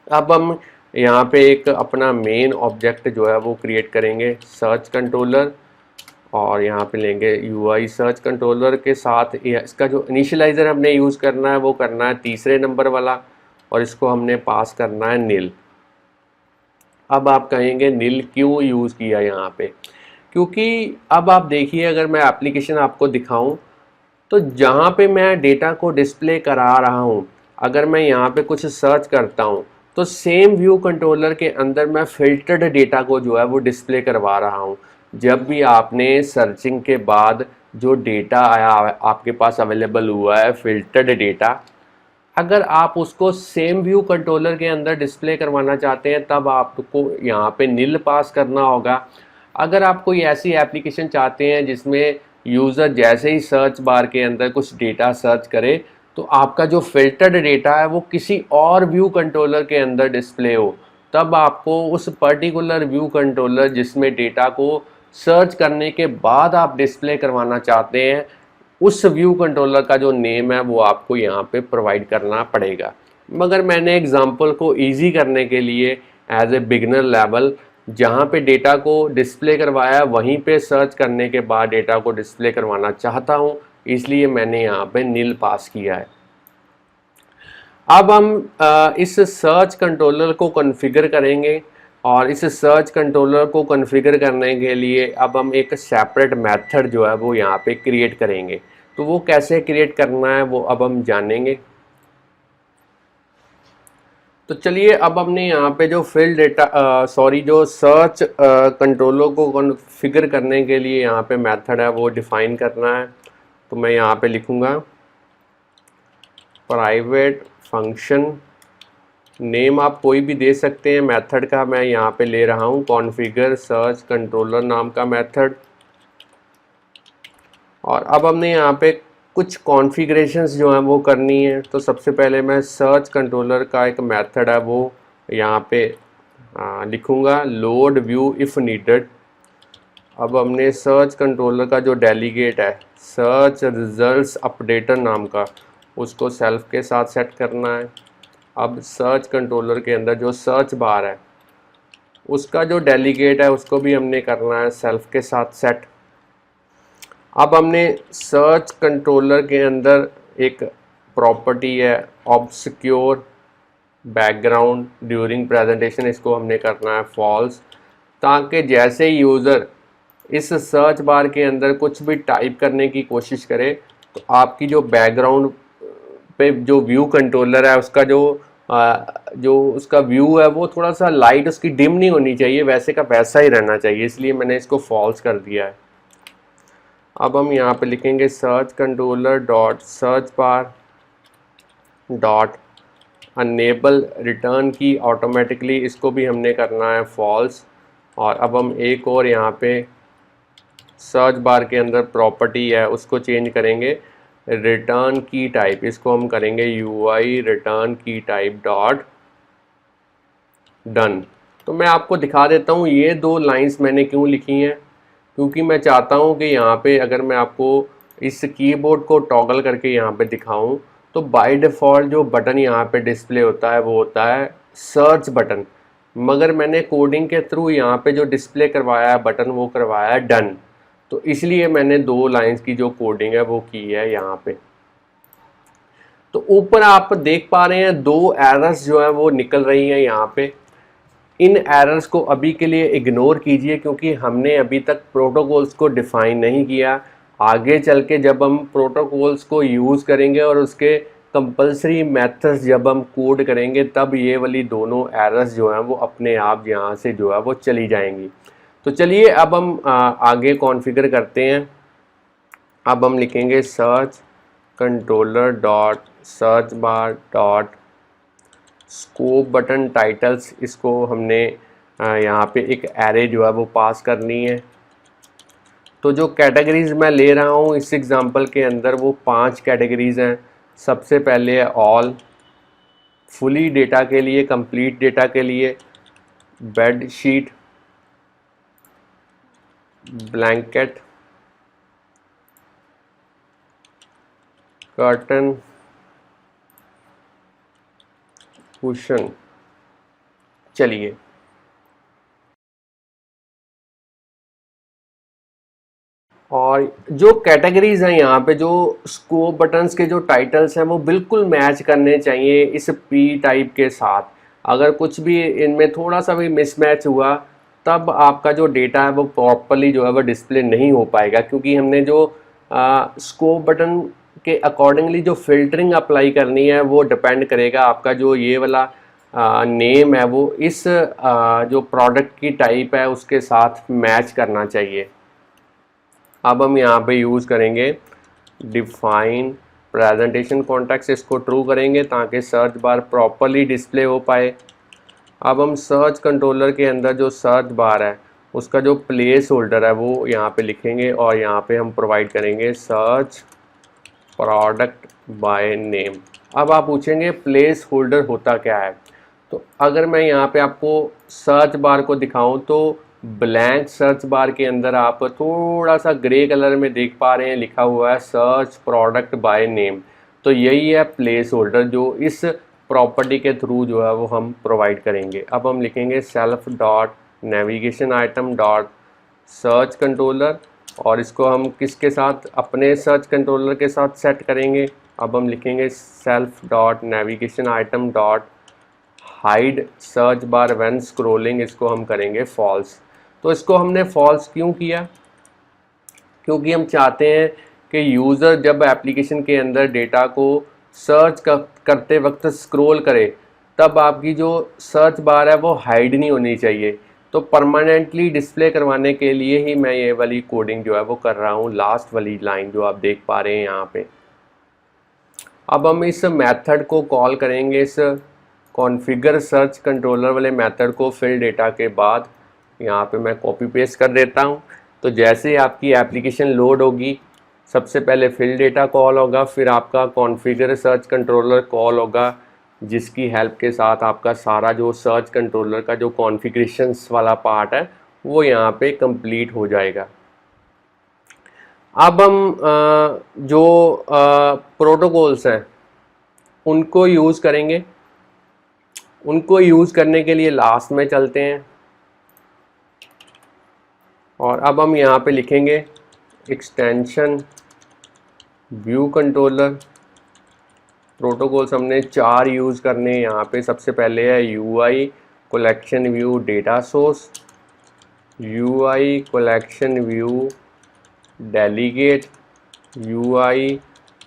अब हम यहाँ पे एक अपना मेन ऑब्जेक्ट जो है वो क्रिएट करेंगे सर्च कंट्रोलर, और यहाँ पे लेंगे यूआई सर्च कंट्रोलर के साथ इसका जो इनिशियलाइज़र हमने यूज़ करना है वो करना है तीसरे नंबर वाला, और इसको हमने पास करना है नील। अब आप कहेंगे नील क्यों यूज़ किया यहाँ पे, क्योंकि अब आप देखिए अगर मैं एप्लीकेशन आपको दिखाऊं तो जहाँ पे मैं डेटा को डिस्प्ले करा रहा हूँ, अगर मैं यहाँ पे कुछ सर्च करता हूँ तो सेम व्यू कंट्रोलर के अंदर मैं फिल्टर्ड डेटा को जो है वो डिस्प्ले करवा रहा हूँ। जब भी आपने सर्चिंग के बाद जो डेटा आया आपके पास अवेलेबल हुआ है फिल्टर्ड डेटा, अगर आप उसको सेम व्यू कंट्रोलर के अंदर डिस्प्ले करवाना चाहते हैं तब आपको यहाँ पे नील पास करना होगा। अगर आप कोई ऐसी एप्लीकेशन चाहते हैं जिसमें यूज़र जैसे ही सर्च बार के अंदर कुछ डेटा सर्च करे तो आपका जो फिल्टर्ड डेटा है वो किसी और व्यू कंट्रोलर के अंदर डिस्प्ले हो, तब आपको उस पर्टिकुलर व्यू कंट्रोलर जिसमें डेटा को सर्च करने के बाद आप डिस्प्ले करवाना चाहते हैं उस व्यू कंट्रोलर का जो नेम है वो आपको यहाँ पे प्रोवाइड करना पड़ेगा। मगर मैंने एग्जांपल को इजी करने के लिए एज ए बिगिनर लेवल जहाँ पे डेटा को डिस्प्ले करवाया वहीं पे सर्च करने के बाद डेटा को डिस्प्ले करवाना चाहता हूँ, इसलिए मैंने यहाँ पे नील पास किया है। अब हम इस सर्च कंट्रोलर को कॉन्फ़िगर करेंगे, और इस सर्च कंट्रोलर को कॉन्फ़िगर करने के लिए अब हम एक सेपरेट मेथड जो है वो यहाँ पे क्रिएट करेंगे। तो वो कैसे क्रिएट करना है वो अब हम जानेंगे। तो चलिए अब हमने यहाँ पे जो फिल डेटा जो सर्च कंट्रोलर को कॉन्फ़िगर करने के लिए यहाँ पे मेथड है वो डिफ़ाइन करना है। तो मैं यहाँ पे लिखूँगा प्राइवेट फंक्शन नेम आप कोई भी दे सकते हैं। मेथड का मैं यहाँ पे ले रहा हूँ कॉन्फ़िगर सर्च कंट्रोलर नाम का मेथड। और अब हमने यहाँ पे कुछ कॉन्फ़िगरेशंस जो हैं वो करनी है। तो सबसे पहले मैं सर्च कंट्रोलर का एक मेथड है वो यहाँ पे लिखूँगा, लोड व्यू इफ़ नीडेड। अब हमने सर्च कंट्रोलर का जो डेलीगेट है सर्च रिजल्ट्स अपडेटर नाम का, उसको सेल्फ के साथ सेट करना है। अब सर्च कंट्रोलर के अंदर जो सर्च बार है उसका जो डेलीगेट है उसको भी हमने करना है सेल्फ के साथ सेट। अब हमने सर्च कंट्रोलर के अंदर एक प्रॉपर्टी है ऑब्सक्योर बैकग्राउंड ड्यूरिंग प्रेजेंटेशन, इसको हमने करना है फॉल्स, ताकि जैसे यूज़र इस सर्च बार के अंदर कुछ भी टाइप करने की कोशिश करे तो आपकी जो बैकग्राउंड पे जो व्यू कंट्रोलर है उसका जो उसका व्यू है वो थोड़ा सा लाइट उसकी डिम नहीं होनी चाहिए, वैसे का वैसा ही रहना चाहिए, इसलिए मैंने इसको फॉल्स कर दिया है। अब हम यहाँ पे लिखेंगे search controller dot search bar dot enable return की ऑटोमेटिकली, इसको भी हमने करना है फॉल्स। और अब हम एक और यहाँ पे सर्च बार के अंदर प्रॉपर्टी है उसको चेंज करेंगे रिटर्न की टाइप, इसको हम करेंगे UI रिटर्न की टाइप डॉट डन। तो मैं आपको दिखा देता हूँ ये दो लाइंस मैंने क्यों लिखी हैं, क्योंकि मैं चाहता हूँ कि यहाँ पे अगर मैं आपको इस कीबोर्ड को टॉगल करके यहाँ पे दिखाऊँ तो बाय डिफ़ॉल्ट जो बटन यहाँ पे डिस्प्ले होता है वो होता है सर्च बटन, मगर मैंने कोडिंग के थ्रू यहाँ पे जो डिस्प्ले करवाया है बटन वो करवाया है डन। तो इसलिए मैंने दो लाइंस की जो कोडिंग है वो की है यहाँ पे। तो ऊपर आप देख पा रहे हैं दो एरर्स जो है वो निकल रही हैं यहाँ पे। इन एरर्स को अभी के लिए इग्नोर कीजिए क्योंकि हमने अभी तक प्रोटोकॉल्स को डिफ़ाइन नहीं किया। आगे चल के जब हम प्रोटोकॉल्स को यूज़ करेंगे और उसके कंपलसरी मेथड्स जब हम कोड करेंगे तब ये वाली दोनों एरर्स जो हैं वो अपने आप यहाँ से जो है वो चली जाएंगी। तो चलिए अब हम आगे कॉन्फ़िगर करते हैं। अब हम लिखेंगे search controller dot search bar dot scope button titles, इसको हमने यहाँ पे एक एरे जो है वो पास करनी है। तो जो कैटेगरीज़ मैं ले रहा हूँ इस एग्ज़ाम्पल के अंदर वो 5 कैटेगरीज़ हैं। सबसे पहले है ऑल, फुली डेटा के लिए, कंप्लीट डेटा के लिए, bed sheet, blanket, curtain, cushion. चलिए और जो कैटेगरीज हैं यहाँ पे जो स्कोप बटन्स के जो टाइटल्स हैं वो बिल्कुल मैच करने चाहिए इस पी टाइप के साथ। अगर कुछ भी इनमें थोड़ा सा भी मिसमैच हुआ तब आपका जो डेटा है वो प्रॉपरली जो है वो डिस्प्ले नहीं हो पाएगा, क्योंकि हमने जो स्कोप बटन के अकॉर्डिंगली जो फिल्टरिंग अप्लाई करनी है वो डिपेंड करेगा आपका जो ये वाला नेम है वो इस जो प्रोडक्ट की टाइप है उसके साथ मैच करना चाहिए। अब हम यहाँ पे यूज़ करेंगे डिफाइन प्रेजेंटेशन कॉन्टेक्स्ट, इसको ट्रू करेंगे ताकि सर्च बार प्रॉपरली डिस्प्ले हो पाए। अब हम सर्च कंट्रोलर के अंदर जो सर्च बार है उसका जो प्लेस होल्डर है वो यहाँ पे लिखेंगे और यहाँ पे हम प्रोवाइड करेंगे सर्च प्रोडक्ट बाय नेम। अब आप पूछेंगे प्लेस होल्डर होता क्या है, तो अगर मैं यहाँ पे आपको सर्च बार को दिखाऊं तो ब्लैंक सर्च बार के अंदर आप थोड़ा सा ग्रे कलर में देख पा रहे हैं लिखा हुआ है सर्च प्रोडक्ट बाय नेम। तो यही है प्लेस होल्डर जो इस प्रॉपर्टी के थ्रू जो है वो हम प्रोवाइड करेंगे। अब हम लिखेंगे self dot navigation item dot search controller और इसको हम किसके साथ अपने सर्च कंट्रोलर के साथ सेट करेंगे। अब हम लिखेंगे self dot navigation item dot hide search bar when scrolling, इसको हम करेंगे फॉल्स। तो इसको हमने फॉल्स क्यों किया, क्योंकि हम चाहते हैं कि यूज़र जब एप्लीकेशन के अंदर डेटा को सर्च करते वक्त स्क्रॉल करे तब आपकी जो सर्च बार है वो हाइड नहीं होनी चाहिए। तो परमानेंटली डिस्प्ले करवाने के लिए ही मैं ये वाली कोडिंग जो है वो कर रहा हूँ, लास्ट वाली लाइन जो आप देख पा रहे हैं यहाँ पे। अब हम इस मेथड को कॉल करेंगे, इस कॉन्फ़िगर सर्च कंट्रोलर वाले मेथड को फिल डेटा के बाद। यहाँ पे मैं कॉपी पेस्ट कर देता हूँ। तो जैसे ही आपकी एप्लीकेशन लोड होगी, सबसे पहले फिल डेटा कॉल होगा, फिर आपका कॉन्फ़िगर सर्च कंट्रोलर कॉल होगा, जिसकी हेल्प के साथ आपका सारा जो सर्च कंट्रोलर का जो कॉन्फ़िगरेशंस वाला पार्ट है वो यहाँ पे कंप्लीट हो जाएगा। अब हम जो प्रोटोकॉल्स हैं उनको यूज़ करेंगे। उनको यूज़ करने के लिए लास्ट में चलते हैं और अब हम यहाँ पे लिखेंगे एक्सटेंशन व्यू कंट्रोलर। प्रोटोकॉल्स हमने 4 यूज़ करने हैं यहाँ पे। सबसे पहले है UI collection view data source, UI collection view delegate, UI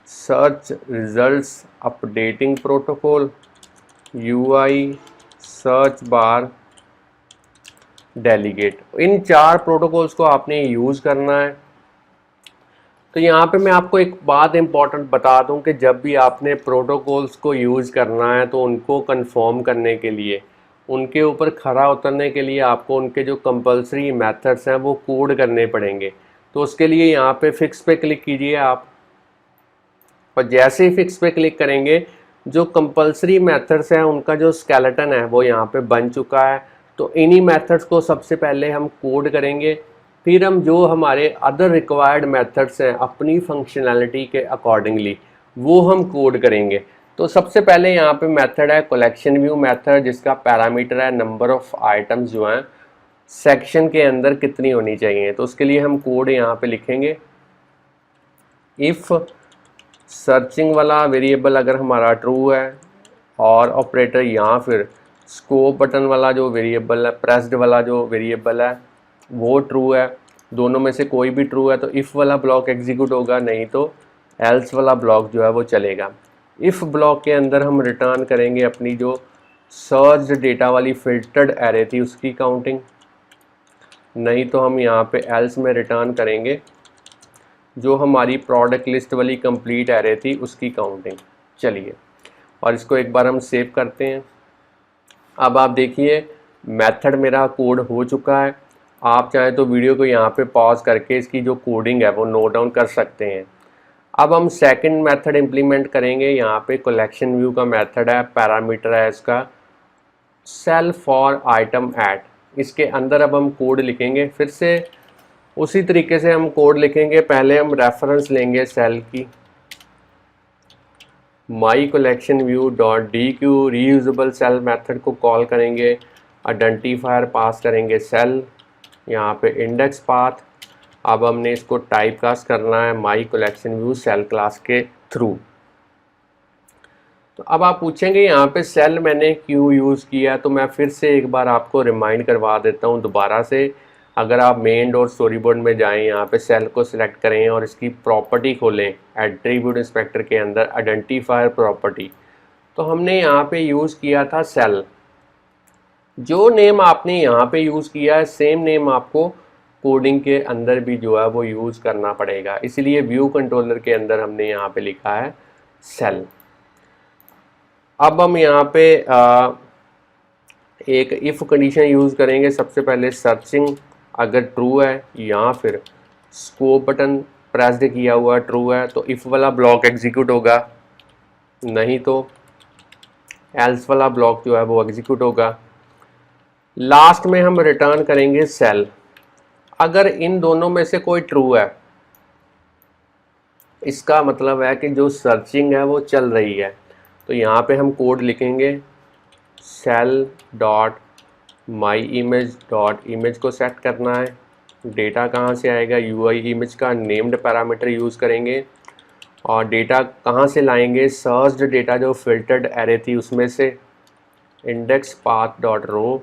search results updating protocol, UI search bar delegate. इन 4 प्रोटोकॉल्स को आपने यूज़ करना है। तो यहाँ पे मैं आपको एक बात इम्पॉर्टेंट बता दूं कि जब भी आपने प्रोटोकॉल्स को यूज़ करना है तो उनको कंफर्म करने के लिए, उनके ऊपर खरा उतरने के लिए आपको उनके जो कंपलसरी मेथड्स हैं वो कोड करने पड़ेंगे। तो उसके लिए यहाँ पे फिक्स पे क्लिक कीजिए आप, और जैसे ही फिक्स पे क्लिक करेंगे जो कंपलसरी मेथड्स हैं उनका जो स्केलेटन है वो यहाँ पे बन चुका है। तो इन्हीं मेथड्स को सबसे पहले हम कोड करेंगे, फिर हम जो हमारे अदर रिक्वायर्ड मेथड्स हैं अपनी फंक्शनैलिटी के अकॉर्डिंगली वो हम कोड करेंगे। तो सबसे पहले यहाँ पे मेथड है कलेक्शन व्यू मेथड, जिसका पैरामीटर है नंबर ऑफ आइटम्स जो हैं सेक्शन के अंदर कितनी होनी चाहिए। तो उसके लिए हम कोड यहाँ पे लिखेंगे, इफ़ सर्चिंग वाला वेरिएबल अगर हमारा ट्रू है और ऑपरेटर या फिर स्कोप बटन वाला जो वेरिएबल है, प्रेस्ड वाला जो वेरिएबल है वो ट्रू है, दोनों में से कोई भी ट्रू है तो इफ़ वाला ब्लॉक एग्जीक्यूट होगा, नहीं तो एल्स वाला ब्लॉक जो है वो चलेगा। इफ़ ब्लॉक के अंदर हम रिटर्न करेंगे अपनी जो सर्च डेटा वाली फिल्टर्ड एरे थी उसकी काउंटिंग, नहीं तो हम यहाँ पे एल्स में रिटर्न करेंगे जो हमारी प्रोडक्ट लिस्ट वाली कंप्लीट एरे थी उसकी काउंटिंग। चलिए और इसको एक बार हम सेव करते हैं। अब आप देखिए मेथड मेरा कोड हो चुका है। आप चाहें तो वीडियो को यहाँ पे पॉज करके इसकी जो कोडिंग है वो नोट डाउन कर सकते हैं। अब हम सेकंड मेथड इम्प्लीमेंट करेंगे। यहाँ पे कलेक्शन व्यू का मेथड है, पैरामीटर है इसका सेल फॉर आइटम ऐड। इसके अंदर अब हम कोड लिखेंगे, फिर से उसी तरीके से हम कोड लिखेंगे। पहले हम रेफरेंस लेंगे सेल की, my collection view dot dequeue reusable cell method को कॉल करेंगे, आइडेंटिफायर पास करेंगे सेल, यहाँ पे इंडेक्स पाथ। अब हमने इसको टाइप कास्ट करना है my collection view cell class के थ्रू। तो अब आप पूछेंगे यहाँ पे सेल मैंने क्यों यूज़ किया, तो मैं फिर से एक बार आपको रिमाइंड करवा देता हूँ दोबारा से। अगर आप मेन डॉट स्टोरी बोर्ड में जाएं, यहाँ पे सेल को सिलेक्ट करें और इसकी प्रॉपर्टी खोलें एट्रीब्यूट इंस्पेक्टर के अंदर आइडेंटिफायर प्रॉपर्टी, तो हमने यहाँ पे यूज़ किया था सेल। जो नेम आपने यहाँ पे यूज़ किया है सेम नेम आपको कोडिंग के अंदर भी जो है वो यूज़ करना पड़ेगा, इसलिए व्यू कंट्रोलर के अंदर हमने यहाँ पे लिखा है सेल। अब हम यहाँ पे एक इफ़ कंडीशन यूज़ करेंगे। सबसे पहले सर्चिंग अगर ट्रू है या फिर स्कोप बटन प्रेस्ड किया हुआ ट्रू है तो इफ़ वाला ब्लॉक एग्जीक्यूट होगा, नहीं तो एल्स वाला ब्लॉक जो है वो एग्जीक्यूट होगा। लास्ट में हम रिटर्न करेंगे सेल। अगर इन दोनों में से कोई ट्रू है इसका मतलब है कि जो सर्चिंग है वो चल रही है। तो यहाँ पे हम कोड लिखेंगे cell dot my image dot image को सेट करना है। डेटा कहाँ से आएगा, UI इमेज का नेम्ड पैरामीटर यूज़ करेंगे और डेटा कहाँ से लाएंगे, सर्च्ड डेटा जो फिल्टर्ड एरे थी उसमें से, index path dot row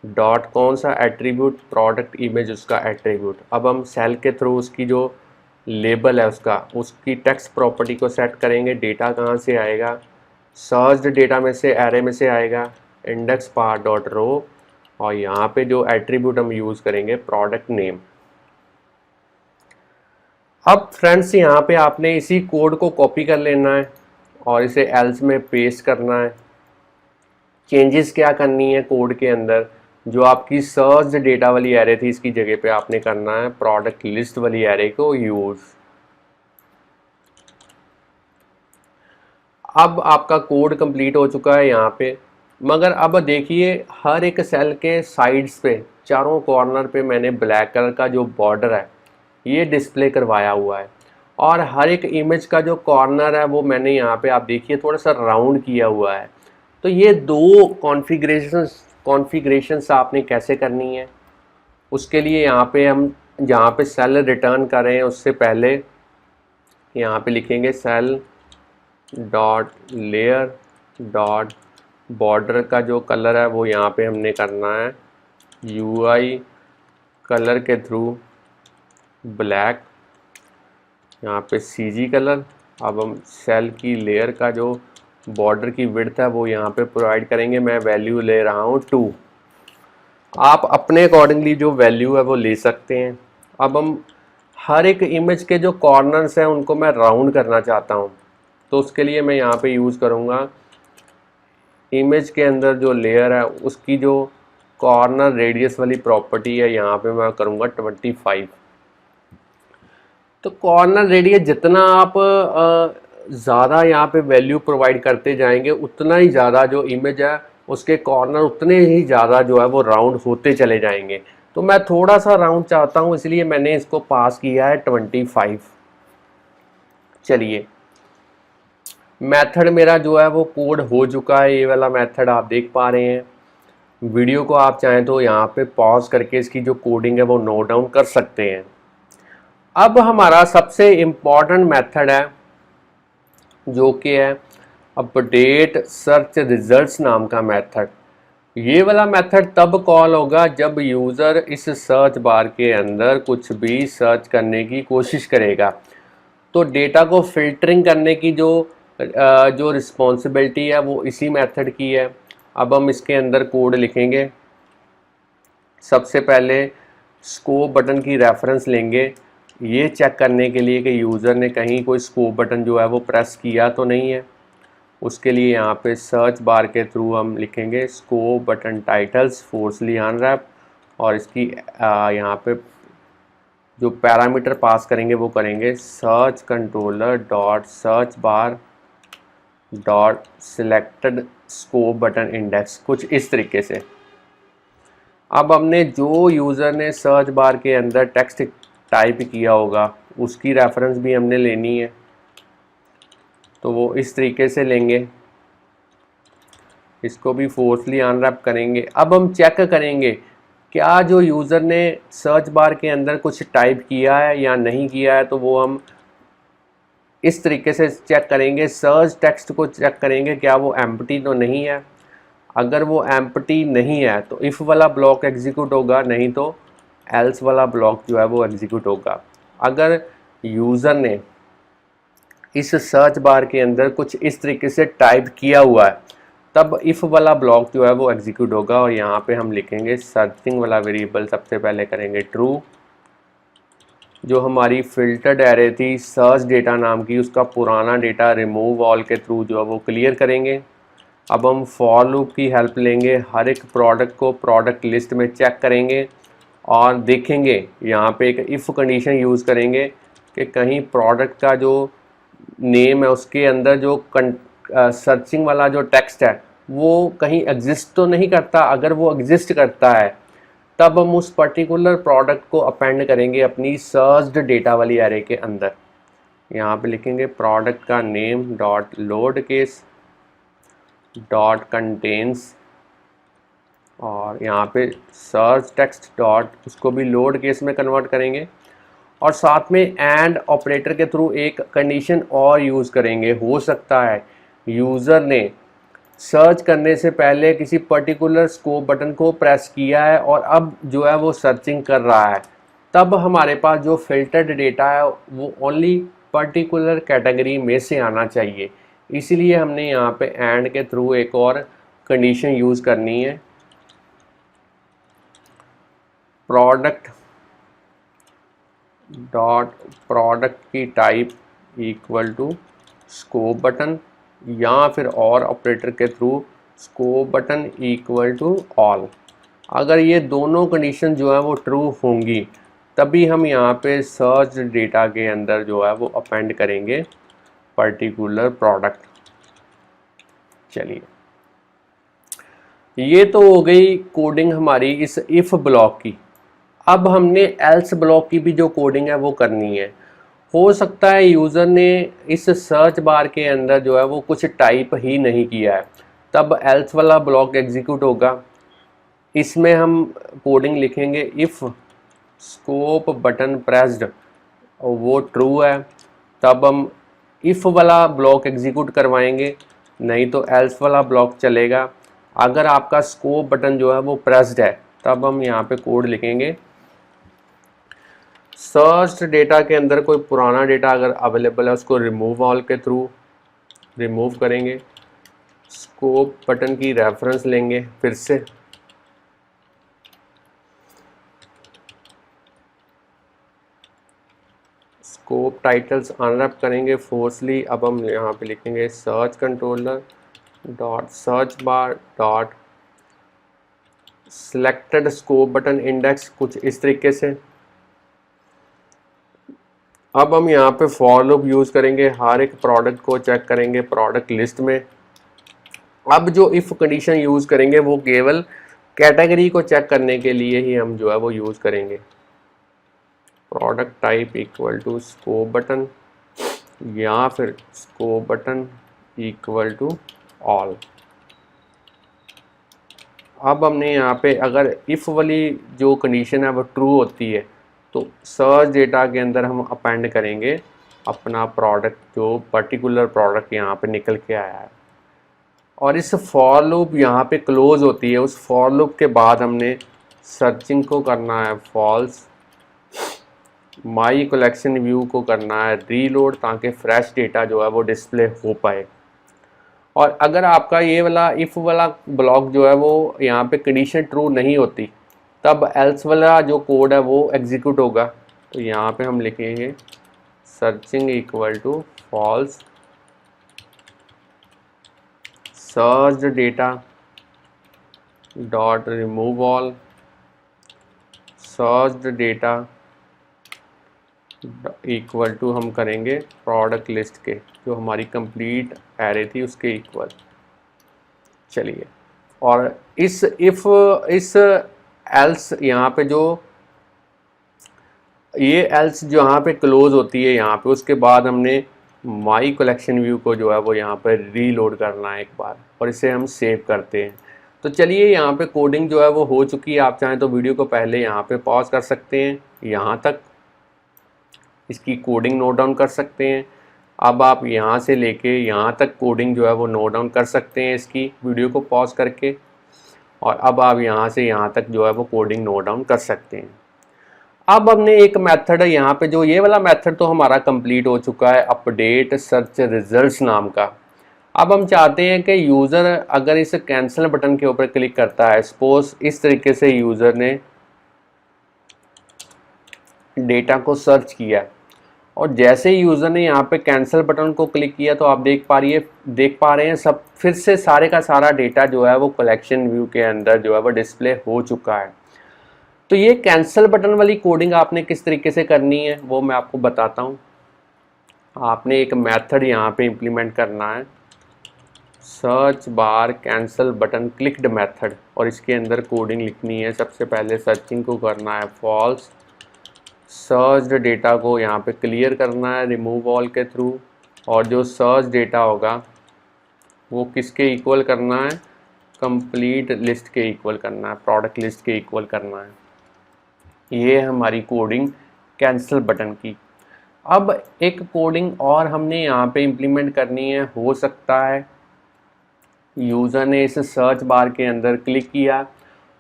dot कौन सा एट्रीब्यूट, प्रोडक्ट इमेज उसका एट्रीब्यूट। अब हम सेल के थ्रू उसकी जो लेबल है उसकी टेक्स्ट प्रॉपर्टी को सेट करेंगे। डेटा कहाँ से आएगा, सर्च्ड डेटा में से, एरे में से आएगा, इंडेक्स पाथ डॉट रो, और यहाँ पे जो एट्रीब्यूट हम यूज़ करेंगे प्रोडक्ट नेम। अब फ्रेंड्स यहाँ पे आपने इसी कोड को कॉपी कर लेना है और इसे एल्स में पेस्ट करना है। चेंजेस क्या करनी है कोड के अंदर, जो आपकी सर्च डेटा वाली एरे थी इसकी जगह पे आपने करना है प्रोडक्ट लिस्ट वाली एरे को यूज़। अब आपका कोड कंप्लीट हो चुका है यहाँ पे, मगर अब देखिए हर एक सेल के साइड्स पे चारों कॉर्नर पे मैंने ब्लैक कलर का जो बॉर्डर है ये डिस्प्ले करवाया हुआ है, और हर एक इमेज का जो कॉर्नर है वो मैंने यहाँ पे आप देखिए थोड़ा सा राउंड किया हुआ है। तो ये दो कॉन्फ़िगरेशंस आपने कैसे करनी है, उसके लिए यहाँ पे हम जहाँ पे सेल रिटर्न कर रहे हैं उससे पहले यहाँ पे लिखेंगे cell dot layer dot border का जो कलर है वो यहाँ पे हमने करना है UI कलर के थ्रू ब्लैक, यहाँ पे CG कलर। अब हम सेल की लेयर का जो बॉर्डर की विड्थ है वो यहाँ पे प्रोवाइड करेंगे, मैं वैल्यू ले रहा हूँ 2। आप अपने अकॉर्डिंगली जो वैल्यू है वो ले सकते हैं। अब हम हर एक इमेज के जो कॉर्नर्स हैं उनको मैं राउंड करना चाहता हूँ, तो उसके लिए मैं यहाँ पे यूज़ करूँगा इमेज के अंदर जो लेयर है उसकी जो कॉर्नर रेडियस वाली प्रॉपर्टी है यहाँ पे मैं करूँगा 25। तो कॉर्नर रेडियस जितना आप ज़्यादा यहाँ पे वैल्यू प्रोवाइड करते जाएंगे उतना ही ज़्यादा जो इमेज है उसके कॉर्नर उतने ही ज़्यादा जो है वो राउंड होते चले जाएंगे। तो मैं थोड़ा सा राउंड चाहता हूँ इसलिए मैंने इसको पास किया है 25। चलिए मेथड मेरा जो है वो कोड हो चुका है, ये वाला मेथड आप देख पा रहे हैं। वीडियो को आप चाहें तो यहाँ पे पॉज करके इसकी जो कोडिंग है वो नोट डाउन कर सकते हैं। अब हमारा सबसे इम्पॉर्टेंट मेथड है जो कि है अपडेट सर्च रिजल्ट्स नाम का मेथड। ये वाला मेथड तब कॉल होगा जब यूज़र इस सर्च बार के अंदर कुछ भी सर्च करने की कोशिश करेगा। तो डेटा को फिल्टरिंग करने की जो रिस्पॉन्सिबिलिटी है वो इसी मेथड की है। अब हम इसके अंदर कोड लिखेंगे। सबसे पहले स्कोप बटन की रेफरेंस लेंगे ये चेक करने के लिए कि यूज़र ने कहीं कोई स्कोप बटन जो है वो प्रेस किया तो नहीं है। उसके लिए यहाँ पे सर्च बार के थ्रू हम लिखेंगे scope button titles forcefully unwrap, और इसकी यहाँ पे जो पैरामीटर पास करेंगे वो करेंगे search controller dot search bar dot selected scope button index, कुछ इस तरीके से। अब हमने जो यूज़र ने सर्च बार के अंदर टेक्स्ट टाइप किया होगा उसकी रेफरेंस भी हमने लेनी है, तो वो इस तरीके से लेंगे, इसको भी फोर्सली अनरैप करेंगे। अब हम चेक करेंगे क्या जो यूज़र ने सर्च बार के अंदर कुछ टाइप किया है या नहीं किया है, तो वो हम इस तरीके से चेक करेंगे। सर्च टेक्स्ट को चेक करेंगे क्या वो एम्प्टी तो नहीं है। अगर वो एम्प्टी नहीं है तो इफ़ वाला ब्लॉक एग्जीक्यूट होगा, नहीं तो एल्स वाला ब्लॉक जो है वो एग्जीक्यूट होगा। अगर यूज़र ने इस सर्च बार के अंदर कुछ इस तरीके से टाइप किया हुआ है तब इफ़ वाला ब्लॉक जो है वो एग्जीक्यूट होगा, और यहाँ पे हम लिखेंगे सर्चिंग वाला वेरिएबल सबसे पहले करेंगे ट्रू। जो हमारी फिल्टर्ड एरे थी सर्च डेटा नाम की उसका पुराना डेटा रिमूव ऑल के थ्रू जो है वो क्लियर करेंगे। अब हम फॉर लूप की हेल्प लेंगे, हर एक प्रोडक्ट को प्रोडक्ट लिस्ट में चेक करेंगे और देखेंगे, यहाँ पे एक इफ़ कंडीशन यूज़ करेंगे कि कहीं प्रोडक्ट का जो नेम है उसके अंदर जो सर्चिंग वाला जो टेक्स्ट है वो कहीं एग्जिस्ट तो नहीं करता। अगर वो एग्जिस्ट करता है तब हम उस पर्टिकुलर प्रोडक्ट को अपेंड करेंगे अपनी सर्च्ड डेटा वाली एरे के अंदर। यहाँ पे लिखेंगे प्रोडक्ट का name dot load case dot contains, और यहाँ पे सर्च टेक्स्ट डॉट उसको भी लोड केस में कन्वर्ट करेंगे, और साथ में एंड ऑपरेटर के थ्रू एक कंडीशन और यूज़ करेंगे। हो सकता है यूज़र ने सर्च करने से पहले किसी पर्टिकुलर स्कोप बटन को प्रेस किया है और अब जो है वो सर्चिंग कर रहा है, तब हमारे पास जो फिल्टर्ड डेटा है वो ओनली पर्टिकुलर कैटेगरी में से आना चाहिए। इसीलिए हमने यहाँ पे एंड के थ्रू एक और कंडीशन यूज़ करनी है, प्रोडक्ट डॉट प्रोडक्ट की type equal to scope button या फिर और ऑपरेटर के through scope button equal to all. अगर ये दोनों कंडीशन जो है वो ट्रू होंगी तभी हम यहाँ पे सर्च डेटा के अंदर जो है वो अपेंड करेंगे पर्टिकुलर प्रोडक्ट। चलिए, ये तो हो गई कोडिंग हमारी इस इफ ब्लॉक की। अब हमने एल्स ब्लॉक की भी जो कोडिंग है वो करनी है। हो सकता है यूज़र ने इस सर्च बार के अंदर जो है वो कुछ टाइप ही नहीं किया है, तब एल्स वाला ब्लॉक एग्जीक्यूट होगा। इसमें हम कोडिंग लिखेंगे इफ़ स्कोप बटन प्रेस्ड और वो ट्रू है तब हम इफ़ वाला ब्लॉक एग्जीक्यूट करवाएंगे, नहीं तो एल्स वाला ब्लॉक चलेगा। अगर आपका स्कोप बटन जो है वो प्रेस्ड है तब हम यहाँ पे कोड लिखेंगे सर्च डेटा के अंदर कोई पुराना डेटा अगर अवेलेबल है उसको रिमूव ऑल के थ्रू रिमूव करेंगे। स्कोप बटन की रेफरेंस लेंगे फिर से, स्कोप टाइटल्स अनरैप करेंगे फोर्सली। अब हम यहाँ पे लिखेंगे search controller dot search bar dot selected scope button index, कुछ इस तरीके से। अब हम यहाँ पे फॉर लूप यूज़ करेंगे, हर एक प्रोडक्ट को चेक करेंगे प्रोडक्ट लिस्ट में। अब जो इफ़ कंडीशन यूज़ करेंगे वो केवल कैटेगरी को चेक करने के लिए ही हम जो है वो यूज़ करेंगे। Product type equal to scope button या फिर scope button equal to all. अब हमने यहाँ पे अगर इफ़ वाली जो कंडीशन है वो ट्रू होती है तो सर्च डेटा के अंदर हम अपेंड करेंगे अपना प्रोडक्ट, जो पर्टिकुलर प्रोडक्ट यहाँ पे निकल के आया है। और इस फॉर लूप यहाँ पे क्लोज होती है। उस फॉर लूप के बाद हमने सर्चिंग को करना है फॉल्स, माई कलेक्शन व्यू को करना है रीलोड ताकि फ्रेश डेटा जो है वो डिस्प्ले हो पाए। और अगर आपका ये वाला इफ़ वाला ब्लॉक जो है वो यहाँ पे कंडीशन ट्रू नहीं होती तब एल्स वाला जो कोड है वो एग्जीक्यूट होगा। तो यहाँ पे हम लिखेंगे searching equal to false search data dot remove all search data equal to हम करेंगे प्रोडक्ट लिस्ट के जो हमारी कंप्लीट एरे थी उसके इक्वल। चलिए, और इस एल्स यहाँ पे जो ये एल्स जो यहाँ पे क्लोज होती है यहाँ पे, उसके बाद हमने माई कलेक्शन व्यू को जो है वो यहाँ पे रीलोड करना है एक बार और इसे हम सेव करते हैं। तो चलिए, यहाँ पे कोडिंग जो है वो हो चुकी है। आप चाहें तो वीडियो को पहले यहाँ पे पॉज कर सकते हैं, यहाँ तक इसकी कोडिंग नोट डाउन कर सकते हैं। अब आप यहाँ से लेके यहाँ तक कोडिंग जो है वो नोट डाउन कर सकते हैं इसकी वीडियो को पॉज करके, और अब आप यहाँ से यहाँ तक जो है वो कोडिंग नोट डाउन कर सकते हैं। अब हमने एक मेथड है यहाँ पे, जो ये वाला मेथड तो हमारा कंप्लीट हो चुका है अपडेट सर्च रिजल्ट्स नाम का। अब हम चाहते हैं कि यूज़र अगर इस कैंसिल बटन के ऊपर क्लिक करता है, सपोज इस तरीके से यूज़र ने डेटा को सर्च किया और जैसे ही यूज़र ने यहाँ पे कैंसिल बटन को क्लिक किया तो आप देख पा रहे हैं सब फिर से सारे का सारा डेटा जो है वो कलेक्शन व्यू के अंदर जो है वो डिस्प्ले हो चुका है। तो ये कैंसिल बटन वाली कोडिंग आपने किस तरीके से करनी है वो मैं आपको बताता हूँ। आपने एक मेथड यहाँ पे इम्प्लीमेंट करना है, search bar cancel button clicked method, और इसके अंदर कोडिंग लिखनी है। सबसे पहले सर्चिंग को करना है फॉल्स, सर्च डेटा को यहाँ पे क्लियर करना है रिमूव ऑल के थ्रू, और जो सर्च डेटा होगा वो किसके इक्वल करना है, कंप्लीट लिस्ट के इक्वल करना है, प्रोडक्ट लिस्ट के इक्वल करना है। ये है हमारी कोडिंग कैंसिल बटन की। अब एक कोडिंग और हमने यहाँ पे इम्प्लीमेंट करनी है। हो सकता है यूज़र ने इस सर्च बार के अंदर क्लिक किया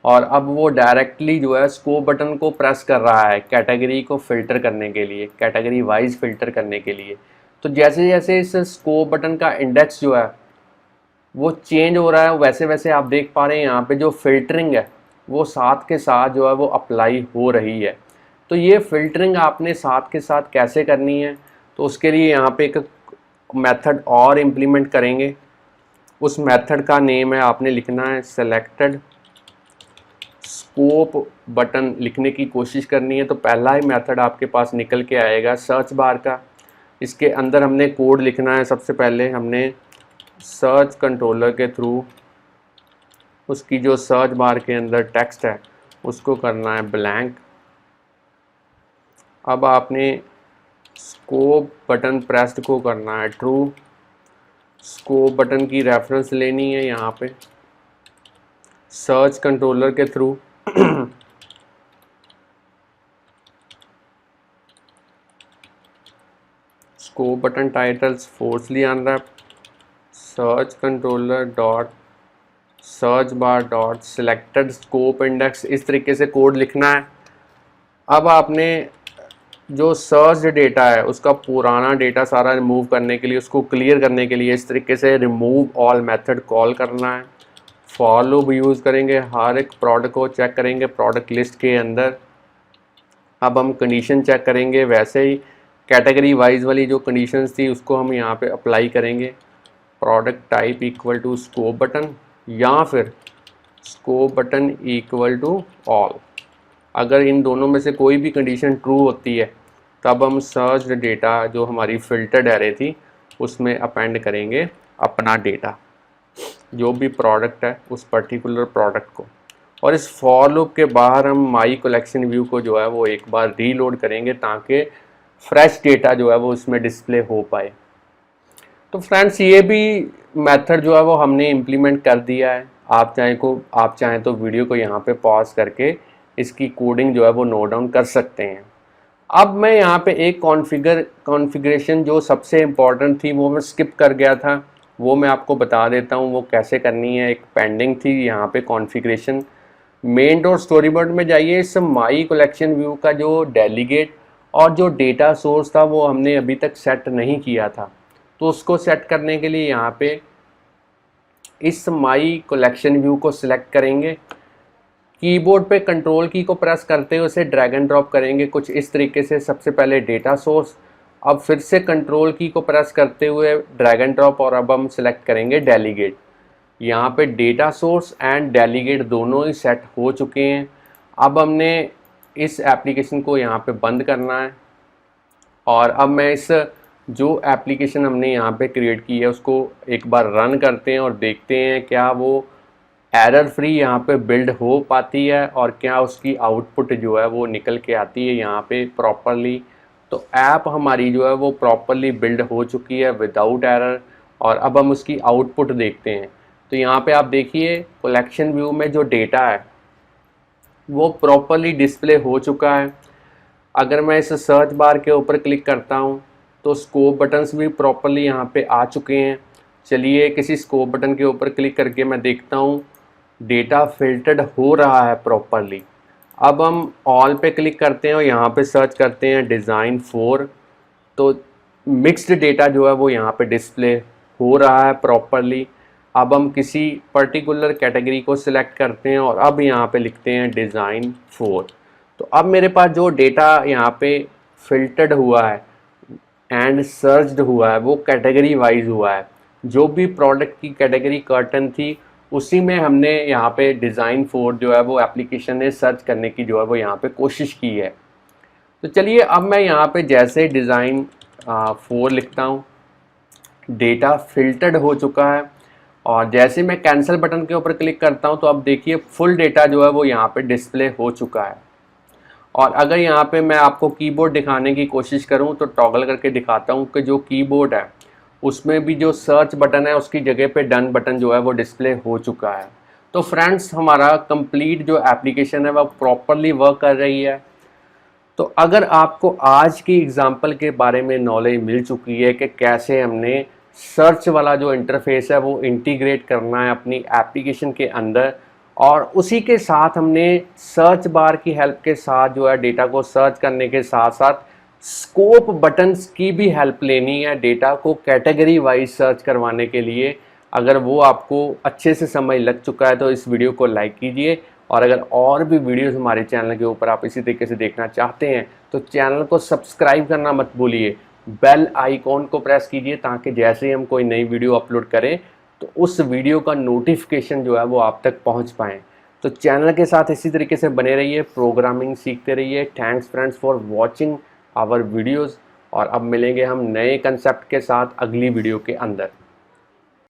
और अब वो डायरेक्टली जो है स्कोप बटन को प्रेस कर रहा है कैटेगरी को फ़िल्टर करने के लिए, कैटेगरी वाइज फ़िल्टर करने के लिए। तो जैसे जैसे इस स्कोप बटन का इंडेक्स जो है वो चेंज हो रहा है, वैसे वैसे आप देख पा रहे हैं यहाँ पे जो फ़िल्टरिंग है वो साथ के साथ जो है वो अप्लाई हो रही है। तो ये फ़िल्टरिंग आपने साथ के साथ कैसे करनी है, तो उसके लिए यहाँ पे एक मेथड और इम्प्लीमेंट करेंगे। उस मेथड का नेम है, आपने लिखना है सेलेक्टेड स्कोप बटन लिखने की कोशिश करनी है। तो पहला ही मेथड आपके पास निकल के आएगा सर्च बार का। इसके अंदर हमने कोड लिखना है। सबसे पहले हमने सर्च कंट्रोलर के थ्रू उसकी जो सर्च बार के अंदर टेक्स्ट है उसको करना है ब्लैंक। अब आपने स्कोप बटन प्रेस्ड को करना है ट्रू। स्कोप बटन की रेफरेंस लेनी है यहाँ पे सर्च कंट्रोलर के through. Scope button titles forcefully unwrap search controller dot search bar dot selected scope index, इस तरीके से कोड लिखना है। अब आपने जो सर्च डेटा है उसका पुराना डेटा सारा रिमूव करने के लिए, उसको क्लियर करने के लिए इस तरीके से रिमूव ऑल मेथड कॉल करना है। फॉर लूप यूज़ करेंगे, हर एक प्रोडक्ट को चेक करेंगे प्रोडक्ट लिस्ट के अंदर। अब हम कंडीशन चेक करेंगे, वैसे ही कैटेगरी वाइज वाली जो कंडीशंस थी उसको हम यहाँ पे अप्लाई करेंगे। Product type equal to scope button या फिर scope button equal to all. अगर इन दोनों में से कोई भी कंडीशन ट्रू होती है तब हम सर्च डेटा जो हमारी फिल्टर्ड एरे थी उसमें अपेंड करेंगे अपना डेटा, जो भी प्रोडक्ट है उस पर्टिकुलर प्रोडक्ट को। और इस फॉर लूप के बाहर हम माई कलेक्शन व्यू को जो है वो एक बार रीलोड करेंगे ताकि फ्रेश डेटा जो है वो इसमें डिस्प्ले हो पाए। तो फ्रेंड्स ये भी मेथड जो है वो हमने इम्प्लीमेंट कर दिया है। आप चाहें तो वीडियो को यहाँ पे पॉज करके इसकी कोडिंग जो है वो नोट डाउन कर सकते हैं। अब मैं यहाँ पे एक कॉन्फ़िगरेशन जो सबसे इम्पॉर्टेंट थी वो मैं स्किप कर गया था, वो मैं आपको बता देता हूँ वो कैसे करनी है। एक पेंडिंग थी यहाँ पे configuration. Main dot story board में जाइए, इस माई कलेक्शन व्यू का जो डेलीगेट और जो डेटा सोर्स था वो हमने अभी तक सेट नहीं किया था। तो उसको सेट करने के लिए यहाँ पे इस माई कलेक्शन व्यू को सिलेक्ट करेंगे। कीबोर्ड पे कंट्रोल की को प्रेस करते हुए उसे ड्रैग एंड ड्रॉप करेंगे कुछ इस तरीके से। सबसे पहले डेटा सोर्स, अब फिर से कंट्रोल की को प्रेस करते हुए ड्रैग एंड ड्रॉप, और अब हम सिलेक्ट करेंगे डेलीगेट। यहाँ पे डेटा सोर्स एंड डेलीगेट दोनों ही सेट हो चुके हैं। अब हमने इस एप्लीकेशन को यहाँ पे बंद करना है और अब मैं इस जो एप्लीकेशन हमने यहाँ पे क्रिएट की है उसको एक बार रन करते हैं और देखते हैं क्या वो एरर फ्री यहाँ पे बिल्ड हो पाती है और क्या उसकी आउटपुट जो है वो निकल के आती है यहाँ पे प्रॉपरली। तो ऐप हमारी जो है वो प्रॉपरली बिल्ड हो चुकी है विदाउट एरर। और अब हम उसकी आउटपुट देखते हैं। तो यहाँ पे आप देखिए कलेक्शन व्यू में जो डेटा है वो प्रॉपरली डिस्प्ले हो चुका है। अगर मैं इस सर्च बार के ऊपर क्लिक करता हूँ तो स्कोप बटन्स भी प्रॉपरली यहाँ पे आ चुके हैं। चलिए किसी स्कोप बटन के ऊपर क्लिक करके मैं देखता हूँ डेटा फिल्टर्ड हो रहा है प्रॉपरली। अब हम ऑल पे क्लिक करते हैं और यहाँ पे सर्च करते हैं डिज़ाइन 4। तो मिक्स्ड डेटा जो है वो यहाँ पे डिस्प्ले हो रहा है प्रॉपरली। अब हम किसी पर्टिकुलर कैटेगरी को सिलेक्ट करते हैं और अब यहाँ पे लिखते हैं डिज़ाइन 4। तो अब मेरे पास जो डेटा यहाँ पे फिल्टर्ड हुआ है एंड सर्च्ड हुआ है वो कैटेगरी वाइज हुआ है। जो भी प्रोडक्ट की कैटेगरी कर्टन थी उसी में हमने यहाँ पे डिज़ाइन 4 जो है वो एप्लीकेशन ने सर्च करने की जो है वो यहाँ पे कोशिश की है। तो चलिए अब मैं यहाँ पे जैसे डिज़ाइन 4 लिखता हूँ, डेटा फिल्टर्ड हो चुका है और जैसे मैं कैंसिल बटन के ऊपर क्लिक करता हूँ तो अब देखिए फुल डेटा जो है वो यहाँ पे डिस्प्ले हो चुका है। और अगर यहाँ पे मैं आपको कीबोर्ड दिखाने की कोशिश करूँ तो टॉगल करके दिखाता हूँ कि जो कीबोर्ड है उसमें भी जो सर्च बटन है उसकी जगह पे डन बटन जो है वो डिस्प्ले हो चुका है। तो फ्रेंड्स हमारा कंप्लीट जो एप्लीकेशन है वह प्रॉपरली वर्क कर रही है। तो अगर आपको आज की एग्जांपल के बारे में नॉलेज मिल चुकी है कि कैसे हमने सर्च वाला जो इंटरफेस है वो इंटीग्रेट करना है अपनी एप्लीकेशन के अंदर, और उसी के साथ हमने सर्च बार की हेल्प के साथ जो है डेटा को सर्च करने के साथ साथ स्कोप बटन्स की भी हेल्प लेनी है डेटा को कैटेगरी वाइज सर्च करवाने के लिए। अगर वो आपको अच्छे से समझ लग चुका है तो इस वीडियो को लाइक कीजिए, और अगर और भी वीडियोस हमारे चैनल के ऊपर आप इसी तरीके से देखना चाहते हैं तो चैनल को सब्सक्राइब करना मत भूलिए बेल आइकॉन को प्रेस कीजिए ताकि जैसे ही हम कोई नई वीडियो अपलोड करें तो उस वीडियो का नोटिफिकेशन जो है वो आप तक पहुंच पाए। तो चैनल के साथ इसी तरीके से बने रहिए, प्रोग्रामिंग सीखते रहिए। Thanks friends for watching our videos, और अब मिलेंगे हम नए कंसेप्ट के साथ अगली वीडियो के अंदर।